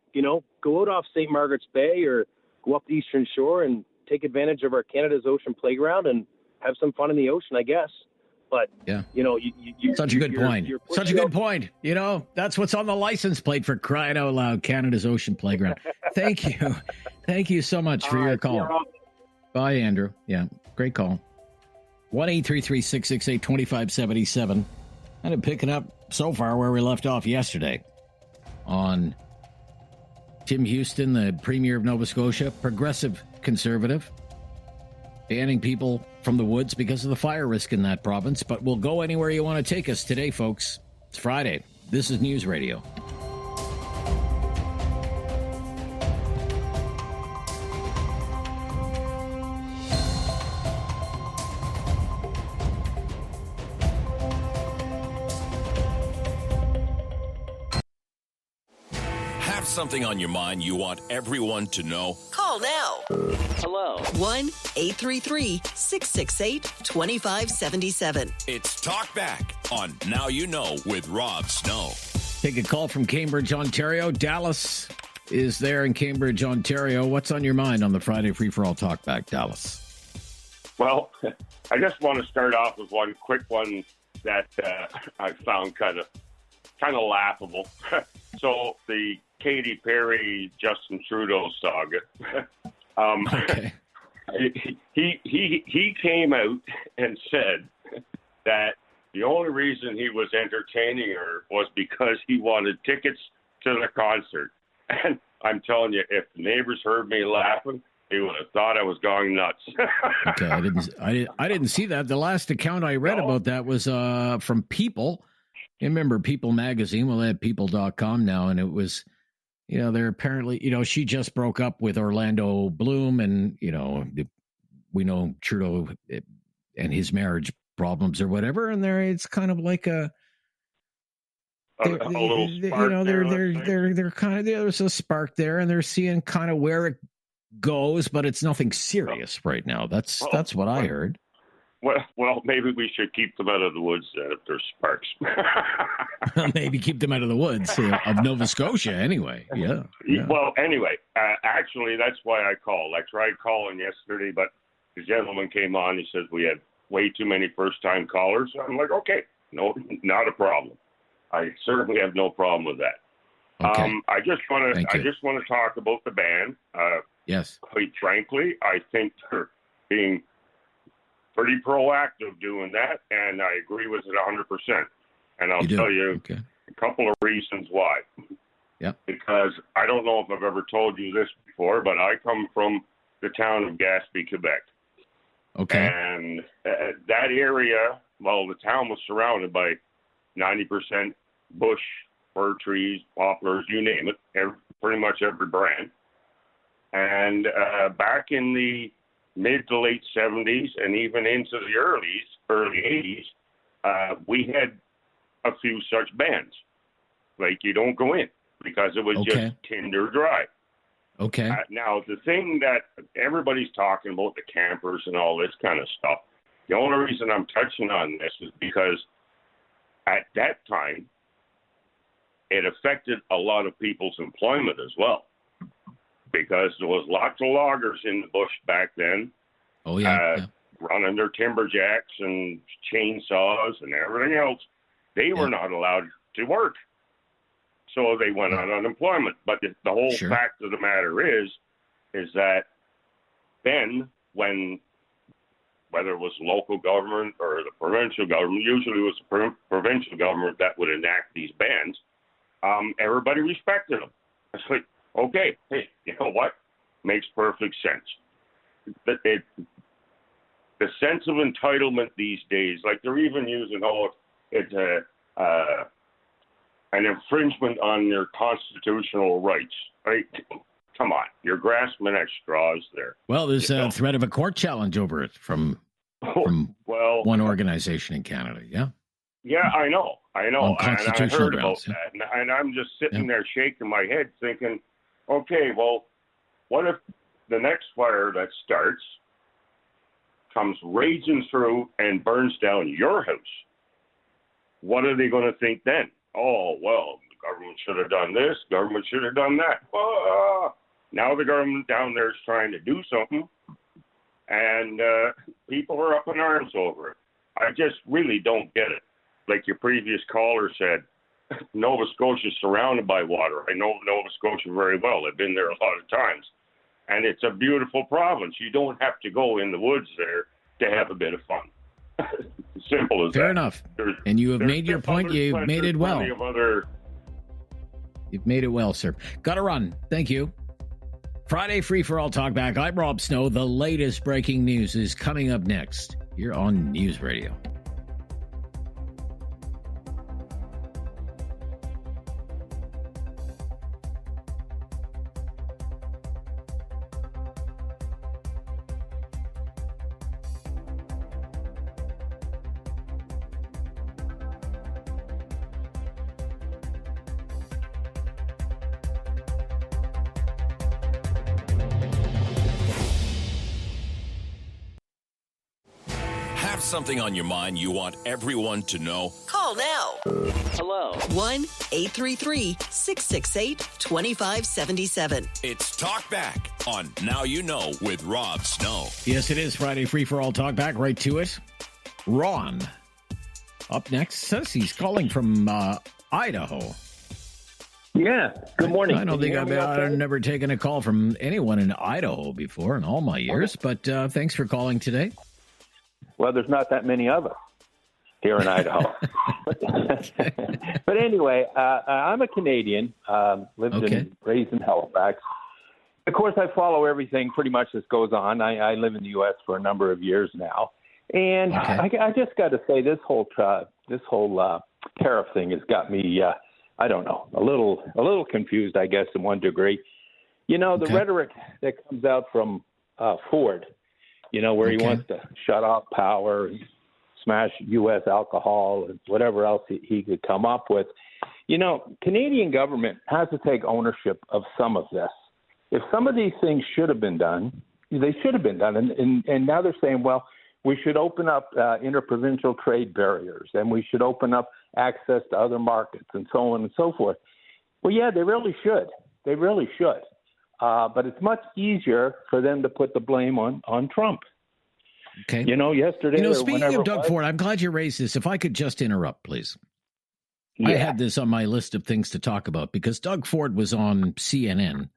Go out off St. Margaret's Bay or go up the Eastern Shore and take advantage of our Canada's Ocean Playground and have some fun in the ocean, I guess. But, such a good point. Such a good point. That's what's on the license plate, for crying out loud, Canada's Ocean Playground. Thank you. Thank you so much for your call. Bye, Andrew. Yeah, great call. 1-833-668-2577. Kind of picking up so far where we left off yesterday on Tim Houston, the Premier of Nova Scotia, progressive conservative, banning people from the woods because of the fire risk in that province. But we'll go anywhere you want to take us today, folks. It's Friday. This is News Radio. Something on your mind you want everyone to know? Call now. Hello. 1-833-668-2577. It's Talk Back on Now You Know with Rob Snow. Take a call from Cambridge, Ontario. Dallas is there in Cambridge, Ontario. What's on your mind on the Friday Free for All Talk Back, Dallas? Well, I just want to start off with one quick one that I found kind of laughable. So the Katy Perry, Justin Trudeau saga. He came out and said that the only reason he was entertaining her was because he wanted tickets to the concert. And I'm telling you, if the neighbors heard me laughing, they would have thought I was going nuts. Okay, I didn't see that. The last account I read about that was from People. You remember People magazine? Well, they have people.com now, and it was, they're apparently, she just broke up with Orlando Bloom, and, we know Trudeau and his marriage problems or whatever, and it's kind of like a little spark they're kind of, there's a spark there, and they're seeing kind of where it goes, but it's nothing serious right now. That's what I heard. Well, maybe we should keep them out of the woods if there's sparks. Maybe keep them out of the woods of Nova Scotia anyway. Yeah. Well, anyway, actually, that's why I called. I tried calling yesterday, but the gentleman came on. He says we had way too many first-time callers. I'm like, okay, no, not a problem. I certainly have no problem with that. Okay. I just want to talk about the ban. Yes. Quite frankly, I think they're being pretty proactive doing that, and I agree with it 100%. And I'll tell you a couple of reasons why. Yeah. Because I don't know if I've ever told you this before, but I come from the town of Gaspé, Quebec. Okay. And that area, well, the town was surrounded by 90% bush, fir trees, poplars, you name it, pretty much every brand. And back in the mid to late 70s and even into the early 80s, we had a few such bans. Like, you don't go in because it was just tinder dry. Okay. Now, the thing that everybody's talking about, the campers and all this kind of stuff, the only reason I'm touching on this is because at that time, it affected a lot of people's employment as well. Because there was lots of loggers in the bush back then. Oh, yeah. Running their timberjacks and chainsaws and everything else. They were not allowed to work. so they went on unemployment. But the whole fact of the matter is that then when, whether it was local government or the provincial government, usually it was the provincial government that would enact these bans, everybody respected them. It's like, okay, hey, you know what? Makes perfect sense. The sense of entitlement these days, like they're even using, it's an infringement on their constitutional rights, right? Come on, you're grasping at straws there. Well, there's a threat of a court challenge over it from one organization in Canada, yeah? Yeah, I know. On constitutional and I heard grounds, about that. And I'm just sitting there shaking my head thinking, okay, well, what if the next fire that starts comes raging through and burns down your house? What are they going to think then? Oh, well, the government should have done this, government should have done that. Now the government down there is trying to do something, and people are up in arms over it. I just really don't get it. Like your previous caller said, Nova Scotia is surrounded by water. I know Nova Scotia very well. I've been there a lot of times. And it's a beautiful province. You don't have to go in the woods there to have a bit of fun. Simple as that. Fair enough. And you have made your point. You've made it well. You've made it well, sir. Gotta run. Thank you. Friday Free for All Talk Back. I'm Rob Snow. The latest breaking news is coming up next. You're on News Radio. Something on your mind you want everyone to know? Call now. Hello. 1-833-668-2577. It's Talk Back on Now You Know with Rob Snow. Yes, it is Friday Free for All Talk Back. Right to it. Ron, up next, says he's calling from Idaho. Yeah. Good morning. I don't think I've never taken a call from anyone in Idaho before in all my years, but thanks for calling today. Well, there's not that many of us here in Idaho. But anyway, I'm a Canadian, raised in Halifax. Of course, I follow everything pretty much that goes on. I live in the U.S. for a number of years now. And I just got to say, this whole tariff thing has got me, I don't know, a little confused, I guess, in one degree. You know, the rhetoric that comes out from Ford, you know, where he wants to shut off power, smash U.S. alcohol, and whatever else he could come up with. You know, Canadian government has to take ownership of some of this. If some of these things should have been done, they should have been done. And now they're saying, well, we should open up interprovincial trade barriers, and we should open up access to other markets, and so on and so forth. Well, yeah, they really should. They really should. But it's much easier for them to put the blame on Trump. Okay. You know, yesterday. You know, speaking of Doug Ford, I'm glad you raised this. If I could just interrupt, please. Yeah. I had this on my list of things to talk about because Doug Ford was on CNN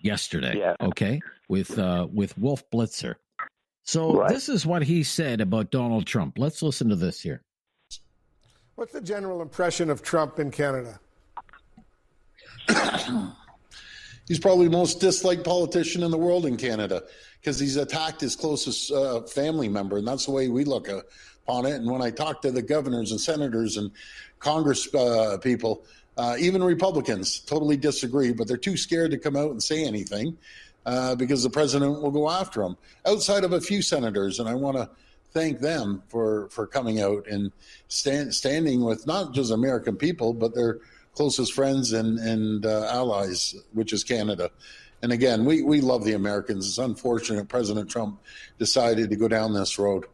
yesterday. Okay, with Wolf Blitzer. So this is what he said about Donald Trump. Let's listen to this here. What's the general impression of Trump in Canada? He's probably the most disliked politician in the world in Canada because he's attacked his closest family member, and that's the way we look upon it. And when I talk to the governors and senators and Congress people, even Republicans totally disagree, but they're too scared to come out and say anything because the president will go after them. Outside of a few senators, and I want to thank them for coming out and standing with not just American people, but their closest friends and allies, which is Canada. And again, we love the Americans. It's unfortunate President Trump decided to go down this road.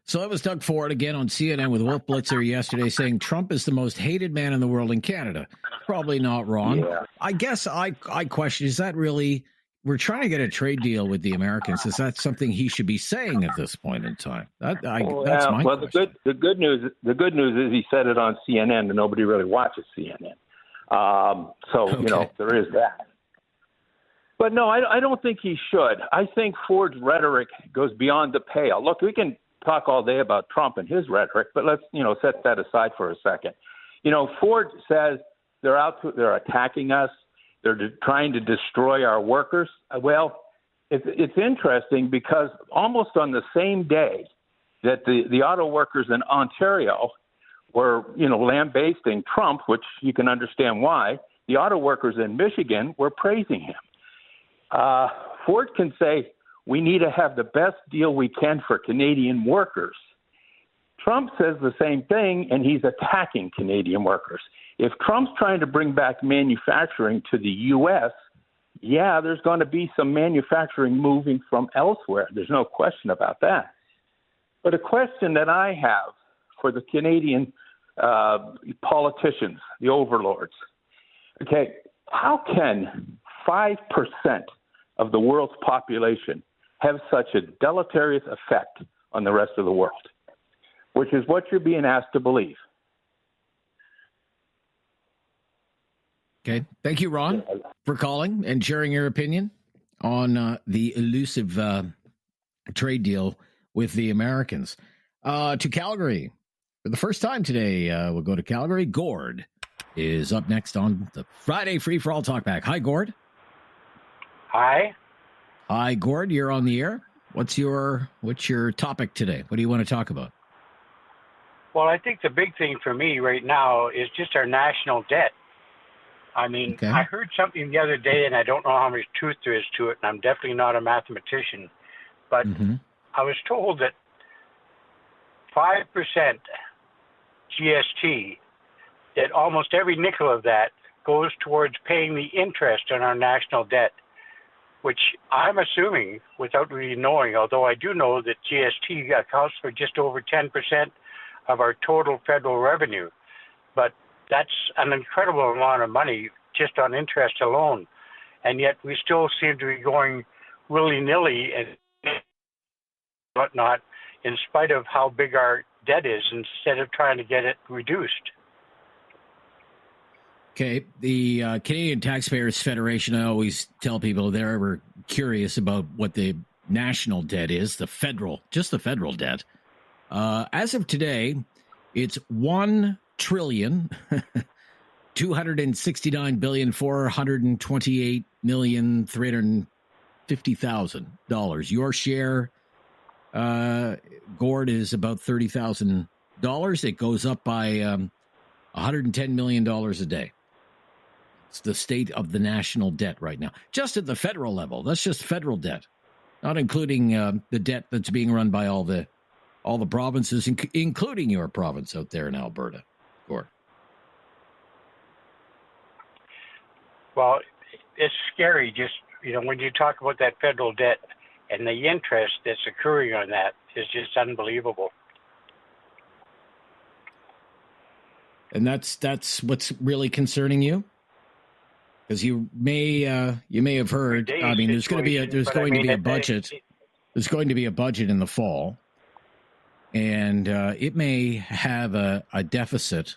So that was Doug Ford again on CNN with Wolf Blitzer yesterday saying Trump is the most hated man in the world in Canada. Probably not wrong. Yeah. I guess I question, is that really, we're trying to get a trade deal with the Americans. Is that something he should be saying at this point in time? That's my question. The good news is he said it on CNN and nobody really watches CNN. There is that. But no, I don't think he should. I think Ford's rhetoric goes beyond the pale. Look, we can talk all day about Trump and his rhetoric, but let's, set that aside for a second. Ford says they're attacking us. They're trying to destroy our workers. Well, it's interesting because almost on the same day that the auto workers in Ontario were, lambasting Trump, which you can understand why, the auto workers in Michigan were praising him. Ford can say, we need to have the best deal we can for Canadian workers. Trump says the same thing, and he's attacking Canadian workers. If Trump's trying to bring back manufacturing to the U.S., there's going to be some manufacturing moving from elsewhere. There's no question about that. But a question that I have for the Canadian politicians, the overlords, okay, how can 5% of the world's population have such a deleterious effect on the rest of the world, which is what you're being asked to believe? Okay. Thank you, Ron, for calling and sharing your opinion on the elusive trade deal with the Americans. To Calgary. For the first time today, we'll go to Calgary. Gord is up next on the Friday Free for All Talkback. Hi, Gord. Hi. Hi, Gord. You're on the air. What's your topic today? What do you want to talk about? Well, I think the big thing for me right now is just our national debt. I mean, okay. I heard something the other day, and I don't know how much truth there is to it, and I'm definitely not a mathematician, but I was told that 5% GST, that almost every nickel of that goes towards paying the interest on our national debt, which I'm assuming, without really knowing, although I do know that GST accounts for just over 10% of our total federal revenue. But that's an incredible amount of money just on interest alone. And yet we still seem to be going willy-nilly and whatnot in spite of how big our debt is instead of trying to get it reduced. Okay, the Canadian Taxpayers Federation, I always tell people they're ever curious about what the national debt is, the federal debt. As of today, it's $1,269,428,350,000. Your share, Gord, is about $30,000. It goes up by $110 million a day. It's the state of the national debt right now. Just at the federal level. That's just federal debt, not including the debt that's being run by all the provinces, including your province out there in Alberta. Gord. Well, it's scary just, when you talk about that federal debt and the interest that's occurring on that is just unbelievable. And that's what's really concerning you? Because you may have heard. I mean, there's going to be a budget. There's going to be a budget in the fall, and it may have a deficit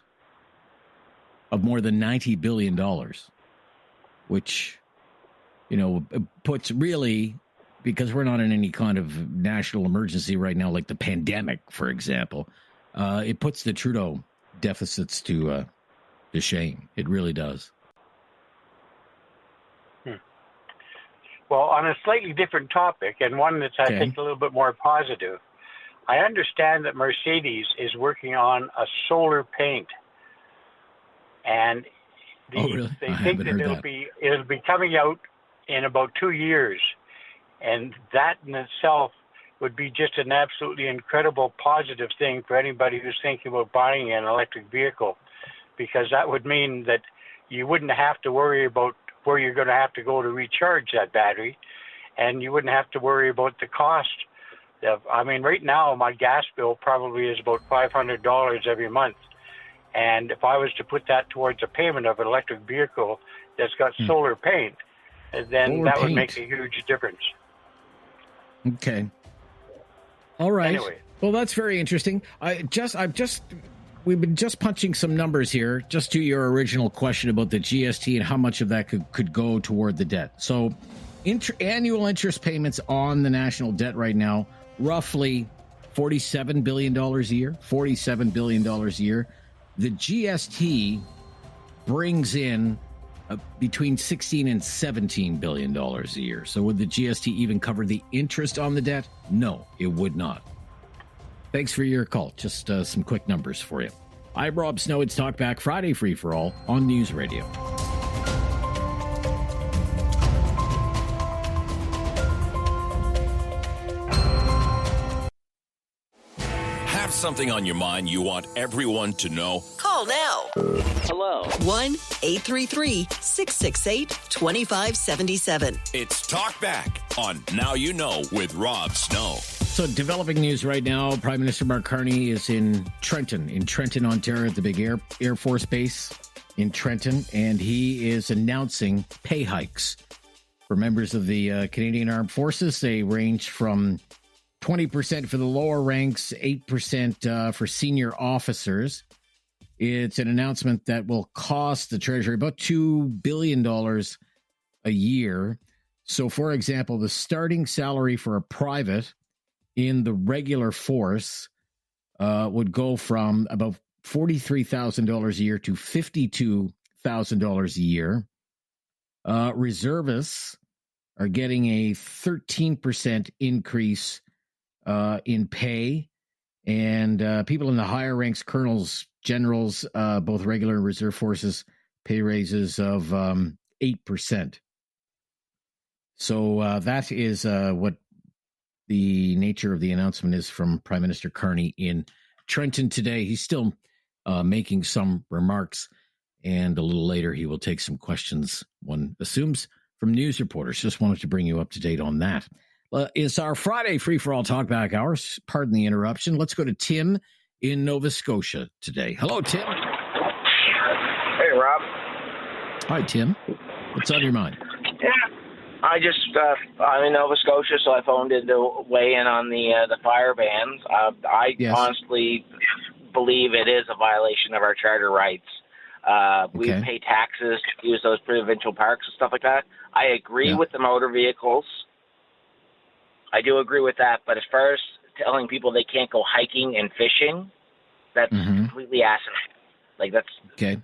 of more than $90 billion, which puts really, because we're not in any kind of national emergency right now, like the pandemic, for example, it puts the Trudeau deficits to shame. It really does. Well, on a slightly different topic, and one that's, I think, a little bit more positive, I understand that Mercedes is working on a solar paint. And really? They think that it'll be coming out in about 2 years. And that in itself would be just an absolutely incredible positive thing for anybody who's thinking about buying an electric vehicle, because that would mean that you wouldn't have to worry about where you're going to have to go to recharge that battery, and you wouldn't have to worry about the cost. Right now, my gas bill probably is about $500 every month. And if I was to put that towards a payment of an electric vehicle that's got solar paint, then that would make a huge difference. Okay. All right. Anyway. Well, that's very interesting. I've just we've been just punching some numbers here, just to your original question about the GST and how much of that could go toward the debt. So annual interest payments on the national debt right now, roughly $47 billion a year, $47 billion a year. The GST brings in between $16 and $17 billion a year. So would the GST even cover the interest on the debt? No, it would not. Thanks for your call. Just some quick numbers for you. I'm Rob Snow. It's Talkback Friday Free for All on News Radio. Have something on your mind you want everyone to know? Call now. Hello. 1-833-668-2577. It's Talkback on Now You Know with Rob Snow. So developing news right now, Prime Minister Mark Carney is in Trenton, Ontario, at the big Air Force Base in Trenton, and he is announcing pay hikes for members of the Canadian Armed Forces. They range from 20% for the lower ranks, 8% for senior officers. It's an announcement that will cost the Treasury about $2 billion a year. So, for example, the starting salary for a private in the regular force would go from about $43,000 a year to $52,000 a year. Reservists are getting a 13% increase in pay, and people in the higher ranks, colonels, generals, both regular and reserve forces, pay raises of 8%. So that is what the nature of the announcement is from Prime Minister Carney in Trenton today. He's still making some remarks, and a little later he will take some questions, one assumes, from news reporters. Just wanted to bring you up to date on that. It's our Friday free-for-all talkback hours. Pardon the interruption. Let's go to Tim in Nova Scotia today. Hello, Tim. Hey, Rob. Hi, Tim. What's on your mind? Yeah, I'm in Nova Scotia, so I phoned in to weigh in on the fire bans. I honestly believe it is a violation of our charter rights. We pay taxes to use those provincial parks and stuff like that. I agree with the motor vehicles. I do agree with that, but as far as telling people they can't go hiking and fishing, that's completely asinine. Like, that's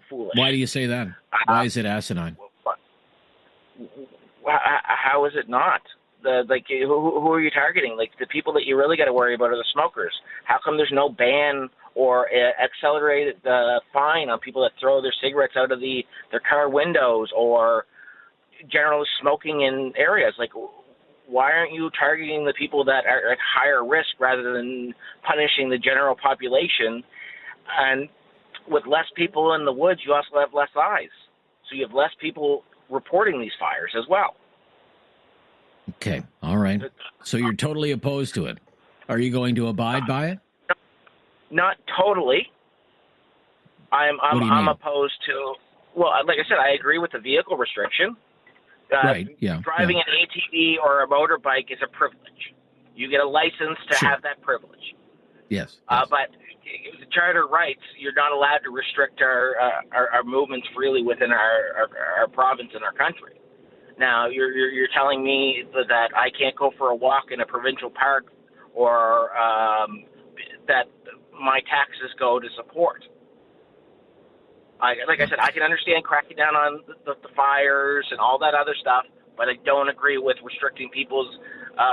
foolish. Why do you say that? Why is it asinine? How is it not? Who are you targeting? Like, the people that you really got to worry about are the smokers. How come there's no ban or accelerated fine on people that throw their cigarettes out of their car windows or generally smoking in areas? Like, why aren't you targeting the people that are at higher risk rather than punishing the general population? And with less people in the woods, you also have less eyes. So you have less people reporting these fires as well. Okay. All right. So you're totally opposed to it. Are you going to abide by it? Not totally. I'm opposed to, well, like I said, I agree with the vehicle restriction. Driving an ATV or a motorbike is a privilege. You get a license to have that privilege. Yes. But the charter rights, you're not allowed to restrict our movements freely within our province and our country. Now, you're telling me that I can't go for a walk in a provincial park or that my taxes go to support. Like I said, I can understand cracking down on the fires and all that other stuff, but I don't agree with restricting people's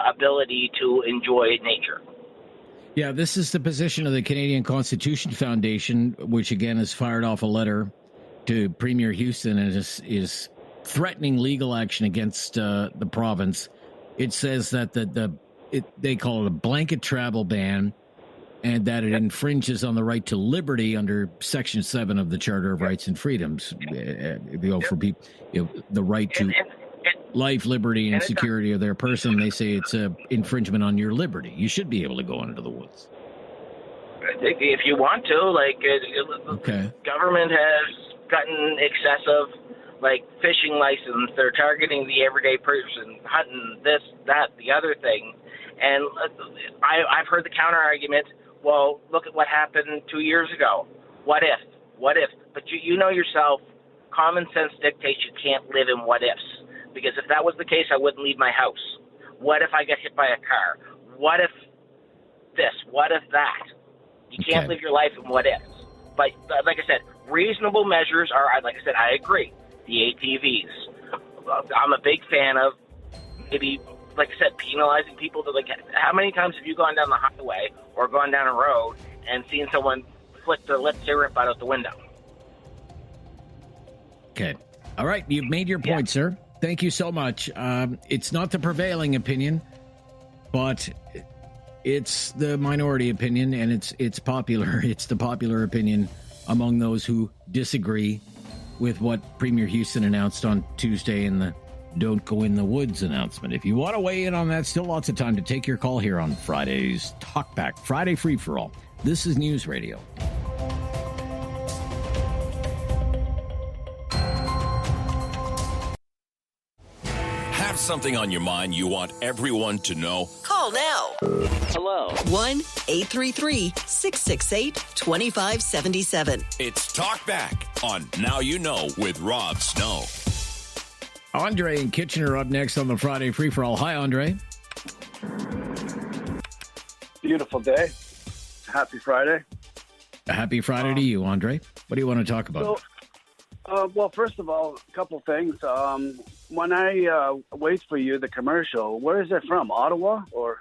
ability to enjoy nature. Yeah, this is the position of the Canadian Constitution Foundation, which again has fired off a letter to Premier Houston and is threatening legal action against the province. It says that they call it a blanket travel ban, and that it infringes on the right to liberty under Section 7 of the Charter of Rights and Freedoms. For people, the right to life, liberty, and security of their person. They say it's an infringement on your liberty. You should be able to go into the woods. If you want to, government has gotten excessive, fishing license. They're targeting the everyday person, hunting, this, that, the other thing. And I've heard the counter argument, well, look at what happened 2 years ago. What if? What if? But you know yourself, common sense dictates you can't live in what ifs. Because if that was the case, I wouldn't leave my house. What if I get hit by a car? What if this? What if that? You can't live your life in what ifs. But like I said, reasonable measures are, like I said, I agree. The ATVs. I'm a big fan of maybe, like I said, penalizing people. How many times have you gone down the highway or gone down a road and seen someone flick their lit cigarette butt out the window? Okay. All right. You've made your point, sir. Thank you so much. It's not the prevailing opinion, but it's the minority opinion, and it's popular. It's the popular opinion among those who disagree with what Premier Houston announced on Tuesday in the Don't Go in the Woods announcement. If you want to weigh in on that, still lots of time to take your call here on Friday's Talkback, Friday Free for All. This is News Radio. Something on your mind you want everyone to know? Call now. Hello. 1-833-668-2577. It's Talk Back on Now You Know with Rob Snow. Andre and Kitchener up next on the Friday Free for All. Hi, Andre. Beautiful day. Happy Friday. Happy Friday to you, Andre. What do you want to talk about? Well, first of all, a couple things. When I wait for you, the commercial, where is it from? Ottawa or?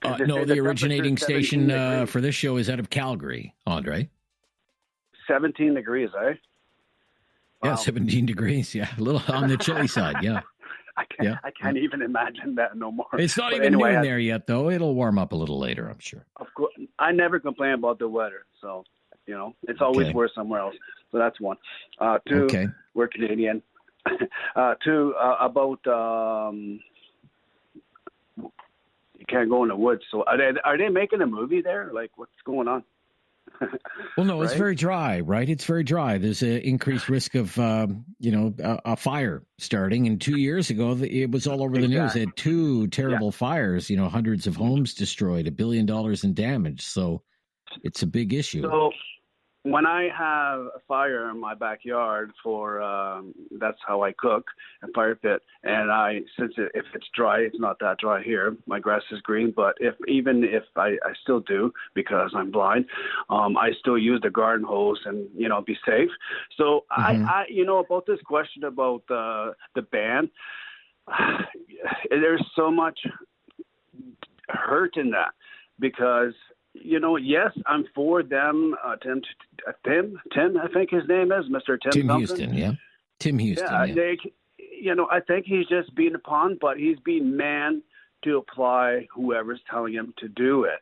No, the originating station for this show is out of Calgary, Andre. 17 degrees, eh? Yeah, Wow. 17 degrees. Yeah, a little on the chilly side. Yeah. I can't even imagine that no more. It's not But even anyway, noon there yet, though. It'll warm up a little later, I'm sure. Of course, I never complain about the weather, so it's always Okay. worse somewhere else. So that's one. Two, Okay. we're Canadian. Two, about you can't go in the woods. So are they making a movie there? Like, what's going on? Well, no, it's Right? very dry, right? It's very dry. There's an increased risk of, a fire starting. And 2 years ago, it was all over the news. They had two terrible fires, hundreds of homes destroyed, $1 billion in damage. So it's a big issue. So when I have a fire in my backyard that's how I cook, a fire pit, and if it's dry, it's not that dry here. My grass is green, but if I still do because I'm blind, I still use the garden hose and be safe. So I about this question about the ban, there's so much hurt in that because. Yes, I'm for them. Tim, I think his name is Mr. Tim Houston, yeah. Tim Houston, yeah. I think he's just being a pawn, but he's being man to apply whoever's telling him to do it.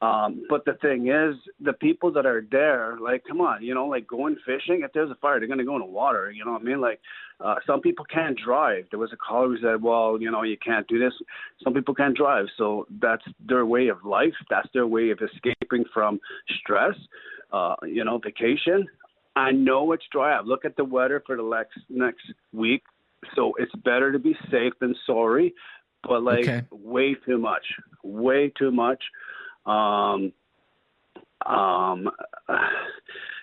But the thing is, the people that are there, like, come on, like going fishing, if there's a fire, they're going to go in the water, you know what I mean? Like, some people can't drive. There was a caller who said, well, you can't do this. Some people can't drive. So that's their way of life. That's their way of escaping from stress, vacation. I know it's dry. I've looked at the weather for the next week. So it's better to be safe than sorry, but way too much.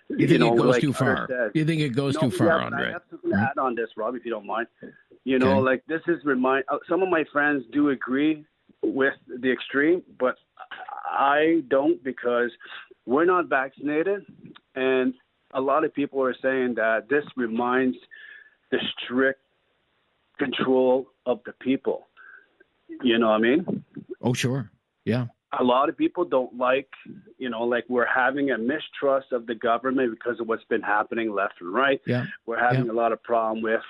You think it goes too far? You think it goes too far, Andre? I have something to add on this, Rob, if you don't mind. This is some of my friends do agree with the extreme, but I don't because we're not vaccinated, and a lot of people are saying that this reminds the strict control of the people. You know what I mean? Oh, sure. Yeah. A lot of people don't like we're having a mistrust of the government because of what's been happening left and right. Yeah. We're having a lot of problem with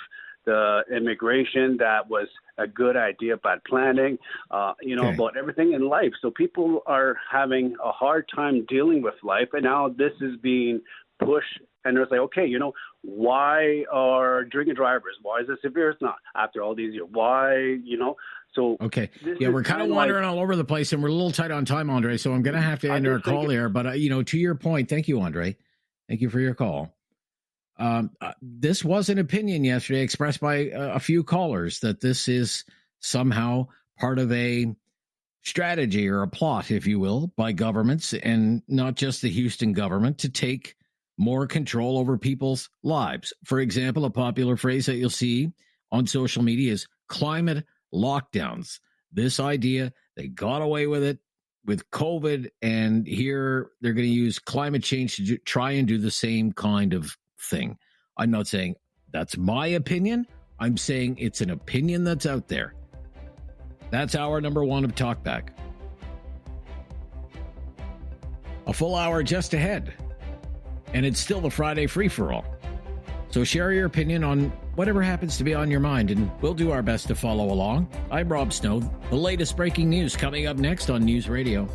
the immigration that was a good idea, bad planning, about everything in life. So people are having a hard time dealing with life. And now this is being pushed. And it's like, okay, why are drinking drivers? Why is it severe? It's not after all these years. Why, So okay, yeah, we're kind of wandering all over the place, and we're a little tight on time, Andre. So I'm going to have to end our call here. But to your point, thank you, Andre. Thank you for your call. This was an opinion yesterday expressed by a few callers that this is somehow part of a strategy or a plot, if you will, by governments, and not just the Houston government, to take more control over people's lives. For example, a popular phrase that you'll see on social media is climate lockdowns. This idea, they got away with it with COVID, and here they're going to use climate change to try and do the same kind of thing. I'm not saying that's my opinion. I'm saying it's an opinion that's out there. That's hour number 1 of Talkback. A full hour just ahead. And it's still the Friday free-for-all. So share your opinion on whatever happens to be on your mind, and we'll do our best to follow along. I'm Rob Snow. The latest breaking news coming up next on News Radio.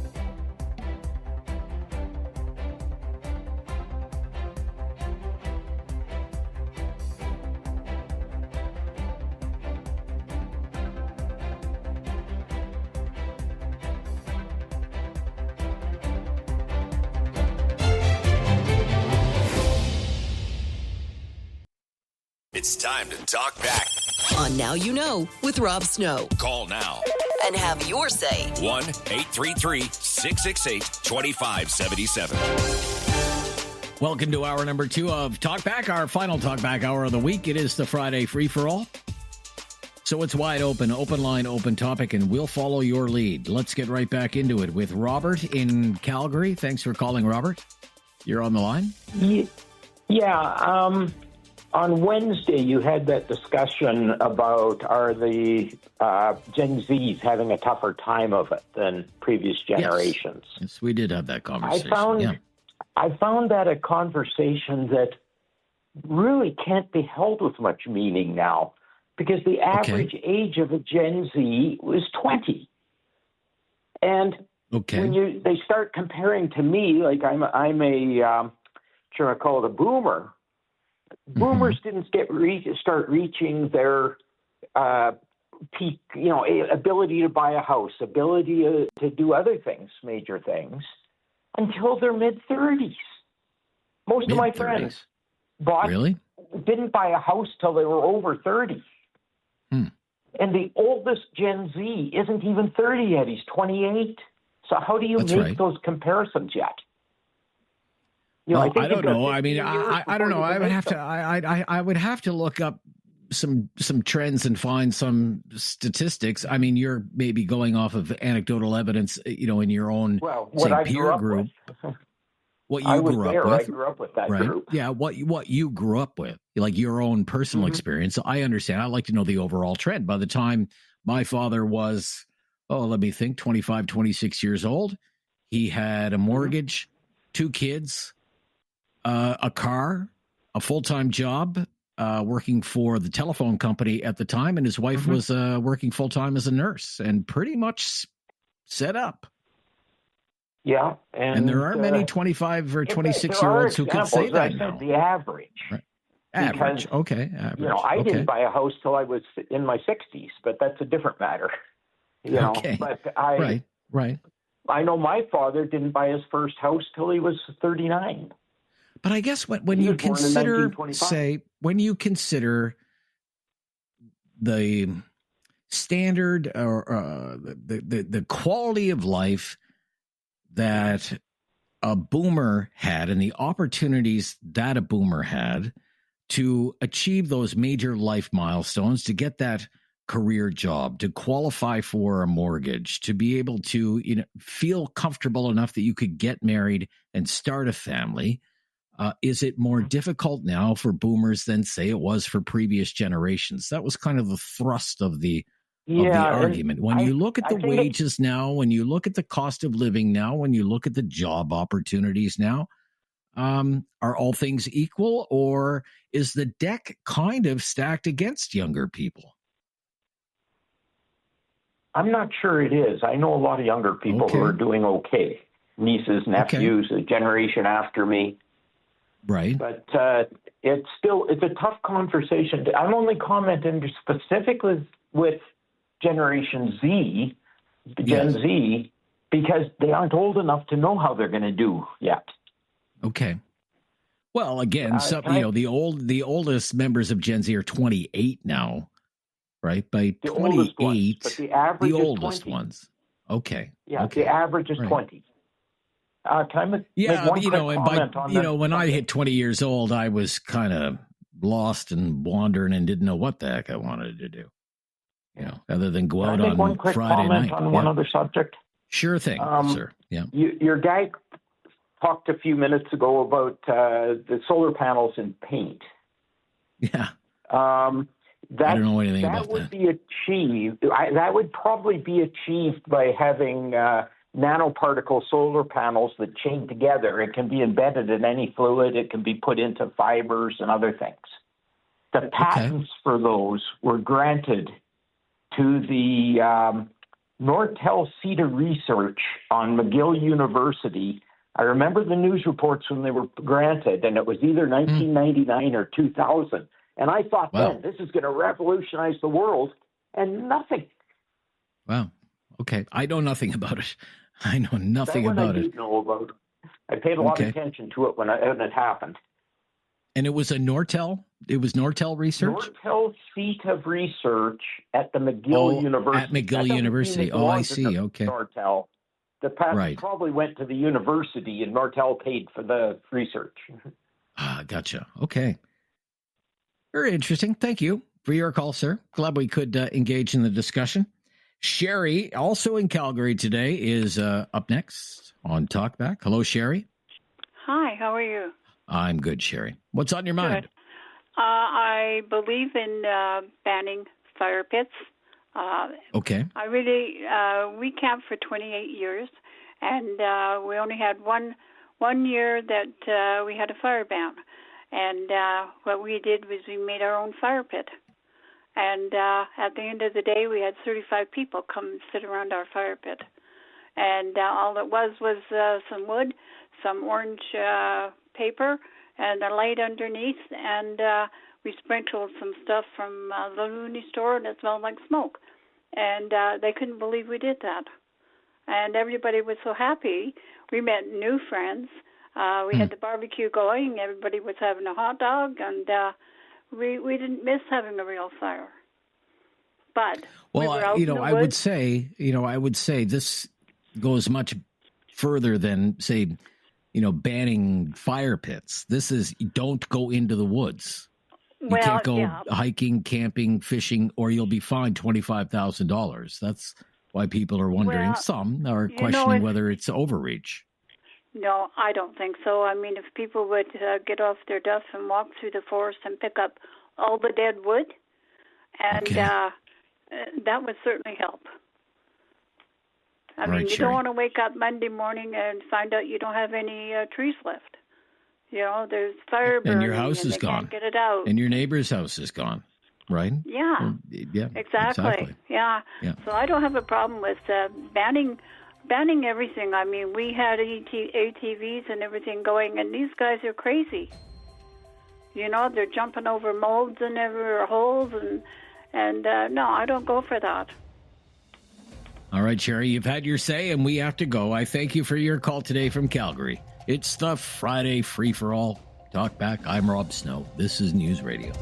It's time to talk back. On Now You Know with Rob Snow. Call now. And have your say. 1-833-668-2577. Welcome to hour number 2 of Talkback, our final Talkback hour of the week. It is the Friday free-for-all. So it's wide open line, open topic, and we'll follow your lead. Let's get right back into it with Robert in Calgary. Thanks for calling, Robert. You're on the line. Yeah. On Wednesday, you had that discussion about are the Gen Zs having a tougher time of it than previous generations. Yes, we did have that conversation. I found that a conversation that really can't be held with much meaning now, because the average age of a Gen Z was 20. And when they start comparing to me, like I'm a sure I call it a boomer. Boomers didn't start reaching their peak, ability to buy a house, ability to do other things, major things, until their mid-30s. Most of my friends didn't buy a house till they were over 30. And the oldest Gen Z isn't even 30 yet. He's 28. So how do you make those comparisons yet? I don't know. I mean, I don't know. I would have to. I would have to look up some trends and find some statistics. I mean, you're maybe going off of anecdotal evidence, in your own peer group. What you grew up with. I grew up with that group. Yeah, what you grew up with, like your own personal experience. So I understand. I'd like to know the overall trend. By the time my father was, 25, 26 years old, he had a mortgage, 2 kids, a car, a full-time job, working for the telephone company at the time, and his wife was working full-time as a nurse, and pretty much set up. Yeah. And there aren't many 25 or 26-year-olds who could say that now. The average. Right. Average. Average. I didn't buy a house till I was in my 60s, but that's a different matter. But Right. I know my father didn't buy his first house till he was 39. But I guess when you consider, the standard or the quality of life that a boomer had and the opportunities that a boomer had to achieve those major life milestones, to get that career job, to qualify for a mortgage, to be able to feel comfortable enough that you could get married and start a family. Is it more difficult now for boomers than, say, it was for previous generations? That was kind of the thrust of the argument. When you look at the wages now, when you look at the cost of living now, when you look at the job opportunities now, are all things equal, or is the deck kind of stacked against younger people? I'm not sure it is. I know a lot of younger people who are doing okay. Nieces, nephews, a generation after me. Right. But it's a tough conversation. I'm only commenting specifically with Generation Z, Gen Z, because they aren't old enough to know how they're going to do yet. Okay. Well, again, the oldest members of Gen Z are 28 now, right? By 28, the oldest ones. Okay. Yeah, okay. the average is Right. 20. Can I make Yeah, one but, quick comment on that? when I hit 20 years old, I was kind of lost and wandering and didn't know what the heck I wanted to do. Other than go out Can I make on one quick Friday comment night. on one other subject? Sure thing, sir. Yeah. Your guy talked a few minutes ago about the solar panels and paint. Yeah. I don't know anything about that. That would be achieved. That would probably be achieved by having nanoparticle solar panels that chain together. It can be embedded in any fluid. It can be put into fibers and other things. The patents for those were granted to the Nortel Cedar Research on McGill University. I remember the news reports when they were granted, and it was either 1999 or 2000. And I thought then, this is going to revolutionize the world, and nothing. Wow. Okay. I know nothing about it. I know nothing about it. I do know about it. I paid a lot of attention to it when it happened. And it was a Nortel? It was Nortel Research? Nortel seat of research at the McGill University. At McGill University. Oh, I see. Okay. Nortel. The patent probably went to the university, and Nortel paid for the research. Gotcha. Okay. Very interesting. Thank you for your call, sir. Glad we could engage in the discussion. Sherry, also in Calgary today, is up next on Talkback. Hello, Sherry. Hi, how are you? I'm good, Sherry. What's on your mind? Good. I believe in banning fire pits. Okay. I really, we camped for 28 years, and we only had one year that we had a fire ban. And what we did was we made our own fire pit. And at the end of the day, we had 35 people come sit around our fire pit. And all it was some wood, some orange paper, and a light underneath. And we sprinkled some stuff from the Looney store, and it smelled like smoke. And they couldn't believe we did that. And everybody was so happy. We met new friends. We had the barbecue going. Everybody was having a hot dog, and we didn't miss having a real fire. But well, we were out in the I would say this goes much further than, say, banning fire pits. This is don't go into the woods. You can't go hiking, camping, fishing, or you'll be fined $25,000. That's why people are wondering. Well, some are questioning whether it's overreach. No, I don't think so. I mean, if people would get off their duff and walk through the forest and pick up all the dead wood, and that would certainly help. I mean, you don't want to wake up Monday morning and find out you don't have any trees left. There's fire burning, and your house is gone. Can't get it out. And your neighbor's house is gone, right? Yeah. Yeah. Exactly. Yeah. So I don't have a problem with banning everything. I mean, we had ATVs and everything going, and these guys are crazy. They're jumping over molds and over holes, and no, I don't go for that. All right, Sherry, you've had your say, and we have to go. I thank you for your call today from Calgary. It's the Friday free-for-all. Talk back. I'm Rob Snow. This is News Radio.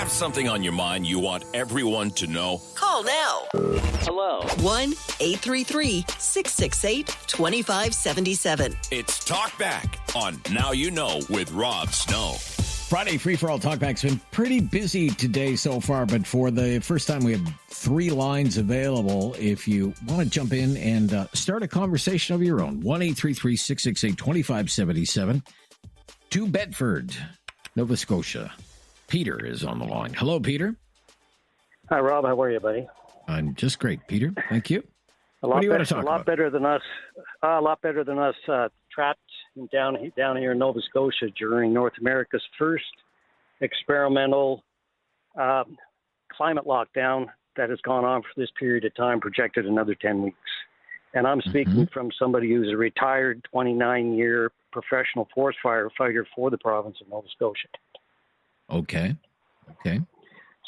Something on your mind you want everyone to know? Call now. Hello. 1-833-668-2577. It's Talk Back on Now You Know with Rob Snow. Friday free-for-all Talkback's been pretty busy today so far, but for the first time we have 3 lines available if you want to jump in and start a conversation of your own. 1-833-668-2577. To Bedford, Nova Scotia. Peter is on the line. Hello, Peter. Hi, Rob. How are you, buddy? I'm just great, Peter. Thank you. What do you want to talk about? A lot better than us. Trapped down here in Nova Scotia during North America's first experimental climate lockdown that has gone on for this period of time, projected another 10 weeks. And I'm speaking from somebody who's a retired 29-year professional forest firefighter for the province of Nova Scotia. Okay.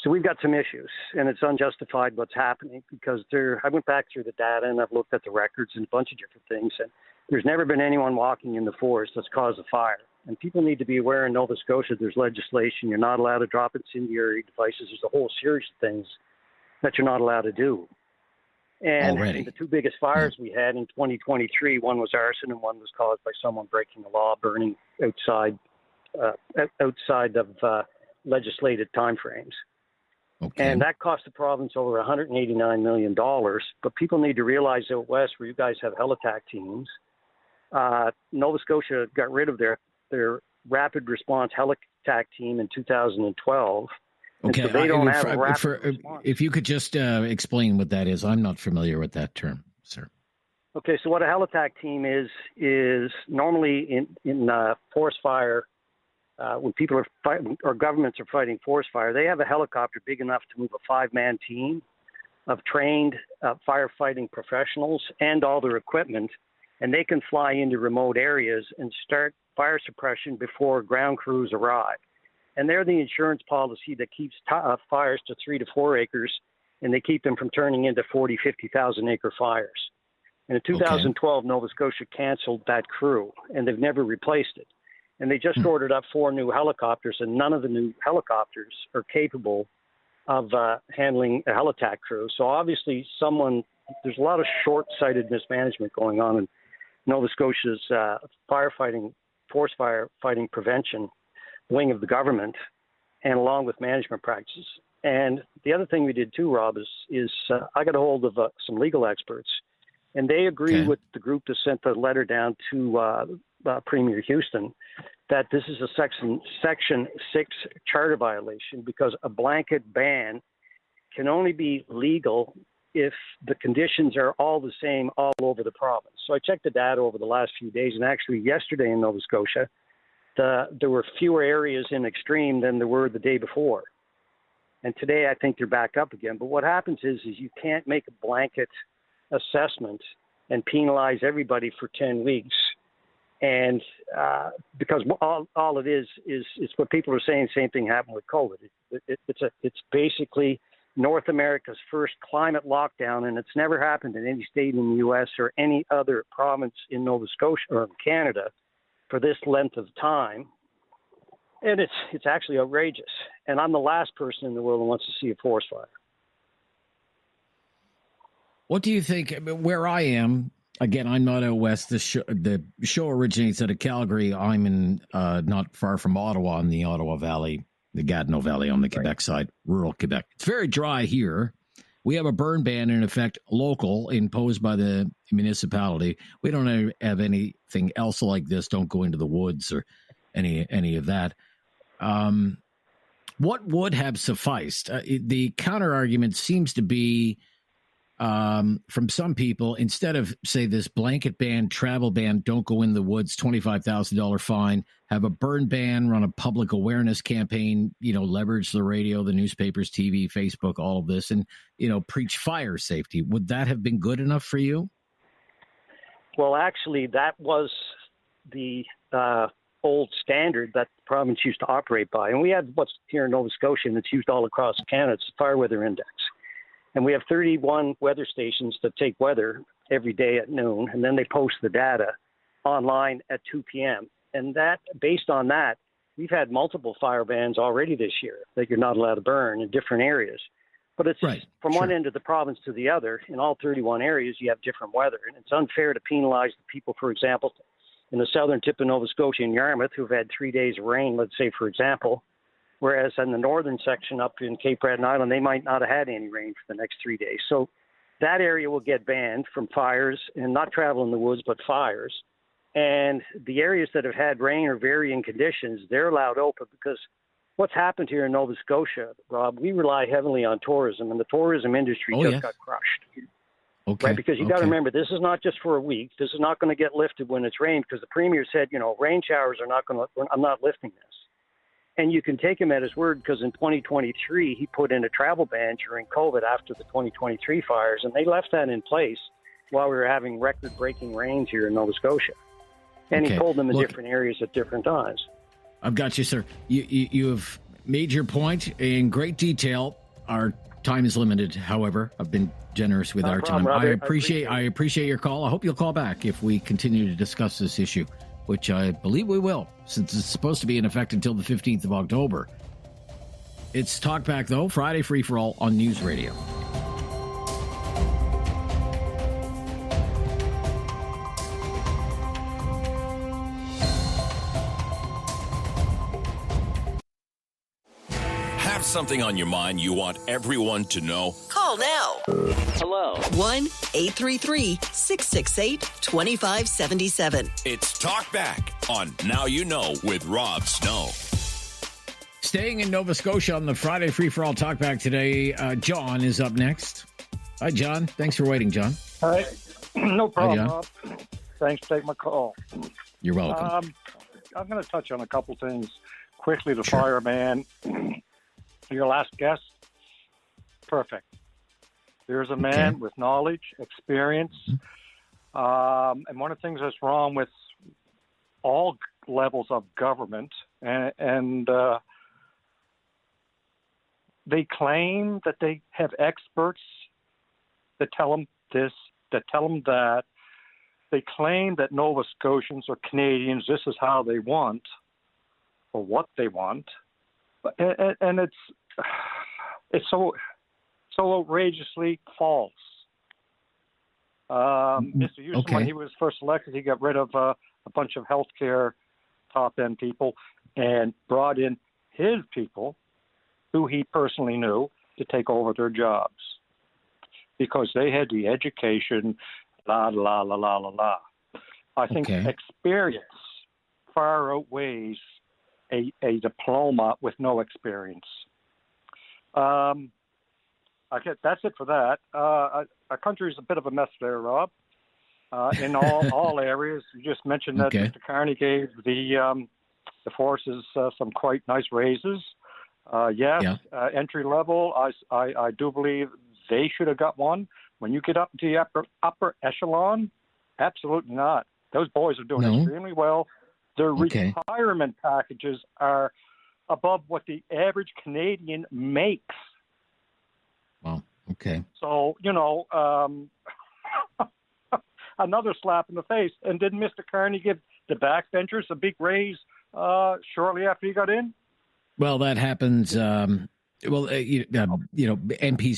So we've got some issues, and it's unjustified what's happening because I went back through the data and I've looked at the records and a bunch of different things, and there's never been anyone walking in the forest that's caused a fire. And people need to be aware in Nova Scotia there's legislation. You're not allowed to drop incendiary devices. There's a whole series of things that you're not allowed to do. And the two biggest fires we had in 2023, one was arson and one was caused by someone breaking the law, burning outside of legislated timeframes. Okay. And that cost the province over $189 million. But people need to realize out west where you guys have helitack teams, Nova Scotia got rid of their rapid response helitack team in 2012. Okay, so they don't have rapid if you could just explain what that is. I'm not familiar with that term, sir. Okay, so what a helitack team is normally in forest fire, when people are fighting or governments are fighting forest fire, they have a helicopter big enough to move a 5-man team of trained firefighting professionals and all their equipment, and they can fly into remote areas and start fire suppression before ground crews arrive. And they're the insurance policy that keeps fires to 3 to 4 acres, and they keep them from turning into 40, 50,000 acre fires. And in 2012, Nova Scotia canceled that crew, and they've never replaced it. And they just ordered up 4 new helicopters, and none of the new helicopters are capable of handling a helitack crew. So obviously there's a lot of short-sighted mismanagement going on in Nova Scotia's forest firefighting prevention wing of the government, and along with management practices. And the other thing we did too, Rob, is I got a hold of some legal experts, and they agree with the group that sent the letter down to Premier Houston that this is a Section 6 charter violation, because a blanket ban can only be legal if the conditions are all the same all over the province. So I checked the data over the last few days, and actually yesterday in Nova Scotia, there were fewer areas in extreme than there were the day before. And today I think they're back up again. But what happens is you can't make a blanket assessment and penalize everybody for 10 weeks. And because all it is what people are saying, same thing happened with COVID. It's basically North America's first climate lockdown, and it's never happened in any state in the U.S. or any other province in Nova Scotia or in Canada for this length of time. And it's actually outrageous. And I'm the last person in the world who wants to see a forest fire. What do you think? Where I am, again, I'm not out west. The show originates out of Calgary. I'm in not far from Ottawa in the Ottawa Valley, the Gatineau Valley on the Quebec side, rural Quebec. It's very dry here. We have a burn ban in effect, local, imposed by the municipality. We don't have anything else like this. Don't go into the woods or any of that. What would have sufficed? The counter argument seems to be from some people, instead of, say, this blanket ban, travel ban, don't go in the woods, $25,000 fine, have a burn ban, run a public awareness campaign, leverage the radio, the newspapers, TV, Facebook, all of this, and, preach fire safety. Would that have been good enough for you? Well, actually, that was the old standard that the province used to operate by. And we have what's here in Nova Scotia, and it's used all across Canada. It's the Fire Weather Index. And we have 31 weather stations that take weather every day at noon, and then they post the data online at 2 p.m. And that, based on that, we've had multiple fire bans already this year that you're not allowed to burn in different areas. But it's from one end of the province to the other. In all 31 areas, you have different weather. And it's unfair to penalize the people, for example, in the southern tip of Nova Scotia and Yarmouth, who've had 3 days of rain, let's say, for example, whereas in the northern section up in Cape Breton Island, they might not have had any rain for the next 3 days. So that area will get banned from fires, and not travel in the woods, but fires. And the areas that have had rain or varying conditions, they're allowed open, because what's happened here in Nova Scotia, Rob, we rely heavily on tourism, and the tourism industry got crushed. Okay. Right, because you got to remember, this is not just for a week. This is not going to get lifted when it's rained, because the premier said, rain showers are not going to. I'm not lifting this. And you can take him at his word, because in 2023 he put in a travel ban during COVID after the 2023 fires, and they left that in place while we were having record-breaking rains here in Nova Scotia. And he pulled them in different areas at different times. I've got you, sir. You have made your point in great detail. Our time is limited, however. I've been generous with our time. I appreciate your call. I hope you'll call back if we continue to discuss this issue, which I believe we will, since it's supposed to be in effect until the 15th of October. It's Talkback, though, Friday Free for All on News Radio. Something on your mind you want everyone to know? Call now. Hello. 1-833-668-2577. It's Talk Back on Now You Know with Rob Snow. Staying in Nova Scotia on the Friday Free for All Talkback today, John is up next. Hi, John. Thanks for waiting, John. Hi. No problem, Hi, Rob. Thanks for taking my call. You're welcome. I'm going to touch on a couple things quickly. The fireman. Your last guest, perfect. There's a man with knowledge, experience, and one of the things that's wrong with all levels of government, and they claim that they have experts that tell them this, that tell them that. They claim that Nova Scotians or Canadians, this is how they want, or what they want. And it's so outrageously false. Mr. Houston, when he was first elected, he got rid of a bunch of healthcare top-end people and brought in his people, who he personally knew, to take over their jobs because they had the education, la la la la la la. I think experience far outweighs a diploma with no experience. That's it for that. Our country is a bit of a mess there, Rob. In all areas. You just mentioned that Mr. Carney gave the forces some quite nice raises. Entry level. I do believe they should have got one. When you get up to the upper echelon, absolutely not. Those boys are doing extremely well. Their retirement packages are above what the average Canadian makes. Wow. Okay. So, another slap in the face. And didn't Mr. Carney give the backbenchers a big raise shortly after he got in? Well, that happens. MPs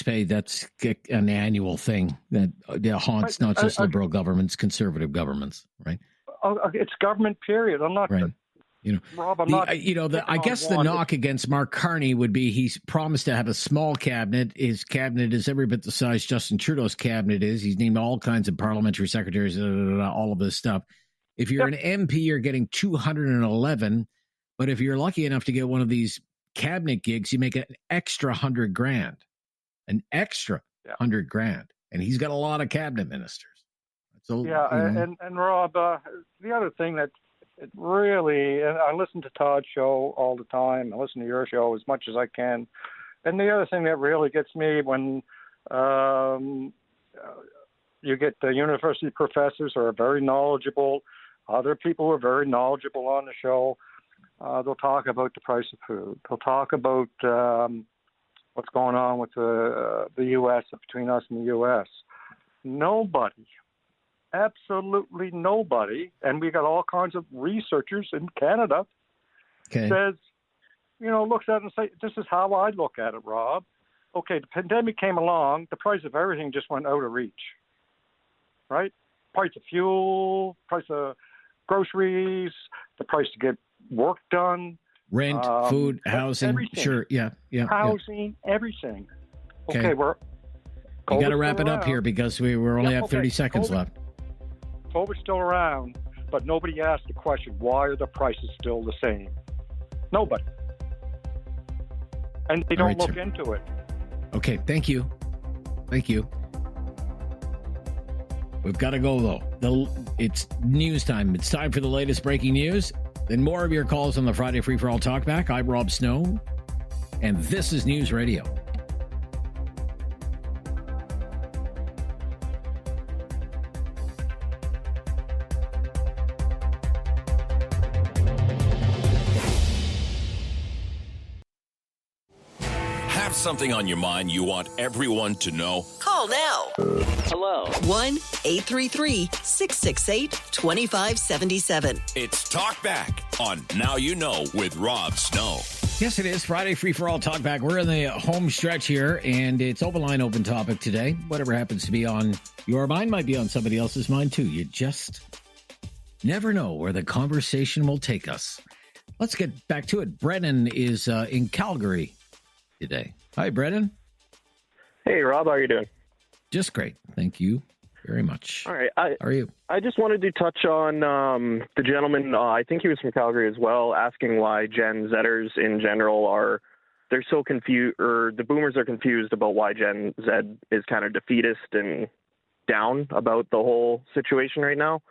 pay, that's an annual thing that haunts not just liberal governments, conservative governments, right? It's government, period. I'm not. Right. Rob, I'm not. I guess the knock against Mark Carney would be he's promised to have a small cabinet. His cabinet is every bit the size Justin Trudeau's cabinet is. He's named all kinds of parliamentary secretaries, all of this stuff. If you're an MP, you're getting 211. But if you're lucky enough to get one of these cabinet gigs, you make an extra $100,000, an extra $100,000, and he's got a lot of cabinet ministers. So and Rob, the other thing that it really, and I listen to Todd's show all the time. I listen to your show as much as I can, and the other thing that really gets me when you get the university professors who are very knowledgeable, other people who are very knowledgeable on the show. They'll talk about the price of food. They'll talk about what's going on with the U.S., between us and the U.S. Nobody, absolutely nobody, and we got all kinds of researchers in Canada, says, looks at it and say, this is how I look at it, Rob. Okay, the pandemic came along, the price of everything just went out of reach, right? Price of fuel, price of groceries, the price to get work done, rent, food, housing, everything. Sure, housing, everything. Okay, we got to wrap it up here because we only have 30 seconds left. COVID's still around, but nobody asked the question: why are the prices still the same? Nobody, and they don't look into it. Okay, thank you. We've got to go though. It's news time. It's time for the latest breaking news. Then more of your calls on the Friday Free for All Talkback. I'm Rob Snow, and this is News Radio. something on your mind you want everyone to know? Call now. Hello. 1-833-668-2577. It's Talk Back on Now You Know with Rob Snow. Yes, it is Friday, free for all talk back. We're in the home stretch here, and it's open line, open topic today. Whatever happens to be on your mind might be on somebody else's mind too. You just never know where the conversation will take us. Let's get back to it. Brennan is in Calgary today. Hi, Brennan. Hey, Rob. How are you doing? Just great. Thank you very much. All right. How are you? I just wanted to touch on the gentleman, I think he was from Calgary as well, asking why Gen Zers in general they're so confused, or the boomers are confused about why Gen Z is kind of defeatist and down about the whole situation right now.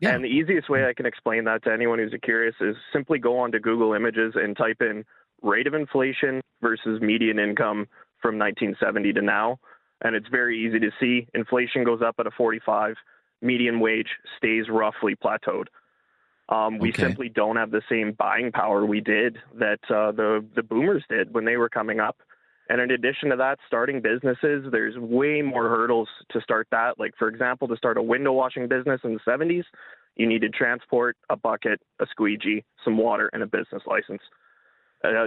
Yeah. And the easiest way I can explain that to anyone who's curious is simply go onto Google Images and type in rate of inflation versus median income from 1970 to now. And it's very easy to see. Inflation goes up at a 45. Median wage stays roughly plateaued. We simply don't have the same buying power we did that the boomers did when they were coming up. And in addition to that, starting businesses, there's way more hurdles to start that. Like, for example, to start a window washing business in the 70s, you needed transport, a bucket, a squeegee, some water, and a business license.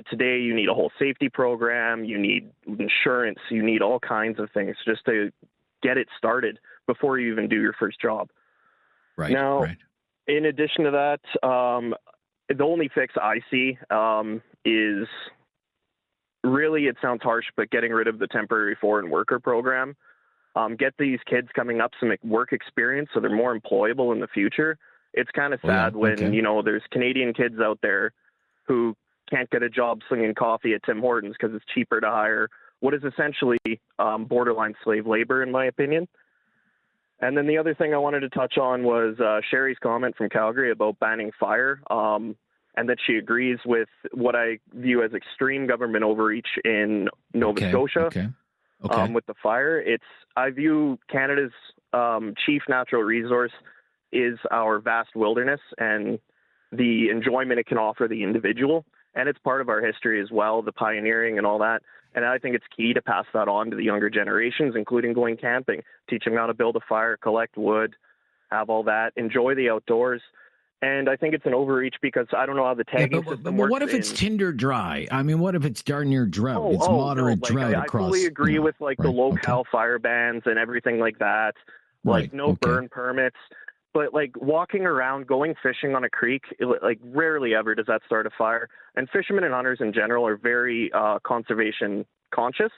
Today, you need a whole safety program, you need insurance, you need all kinds of things just to get it started before you even do your first job. Right. Now, in addition to that, the only fix I see is really, it sounds harsh, but getting rid of the temporary foreign worker program. Get these kids coming up some work experience so they're more employable in the future. It's kind of sad when, there's Canadian kids out there who can't get a job slinging coffee at Tim Hortons because it's cheaper to hire what is essentially borderline slave labor, in my opinion. And then the other thing I wanted to touch on was Sherry's comment from Calgary about banning fire, and that she agrees with what I view as extreme government overreach in Nova Scotia. With the fire. I view Canada's chief natural resource is our vast wilderness and the enjoyment it can offer the individual. And it's part of our history as well, the pioneering and all that. And I think it's key to pass that on to the younger generations, including going camping, teach them how to build a fire, collect wood, have all that, enjoy the outdoors. And I think it's an overreach because I don't know how the tagging system works. What if it's tinder dry? I mean, what if it's darn near drought? It's moderate drought across. I fully agree with the locale fire bans and everything like that. Burn permits. But walking around, going fishing on a creek, rarely ever does that start a fire. And fishermen and hunters in general are very conservation conscious.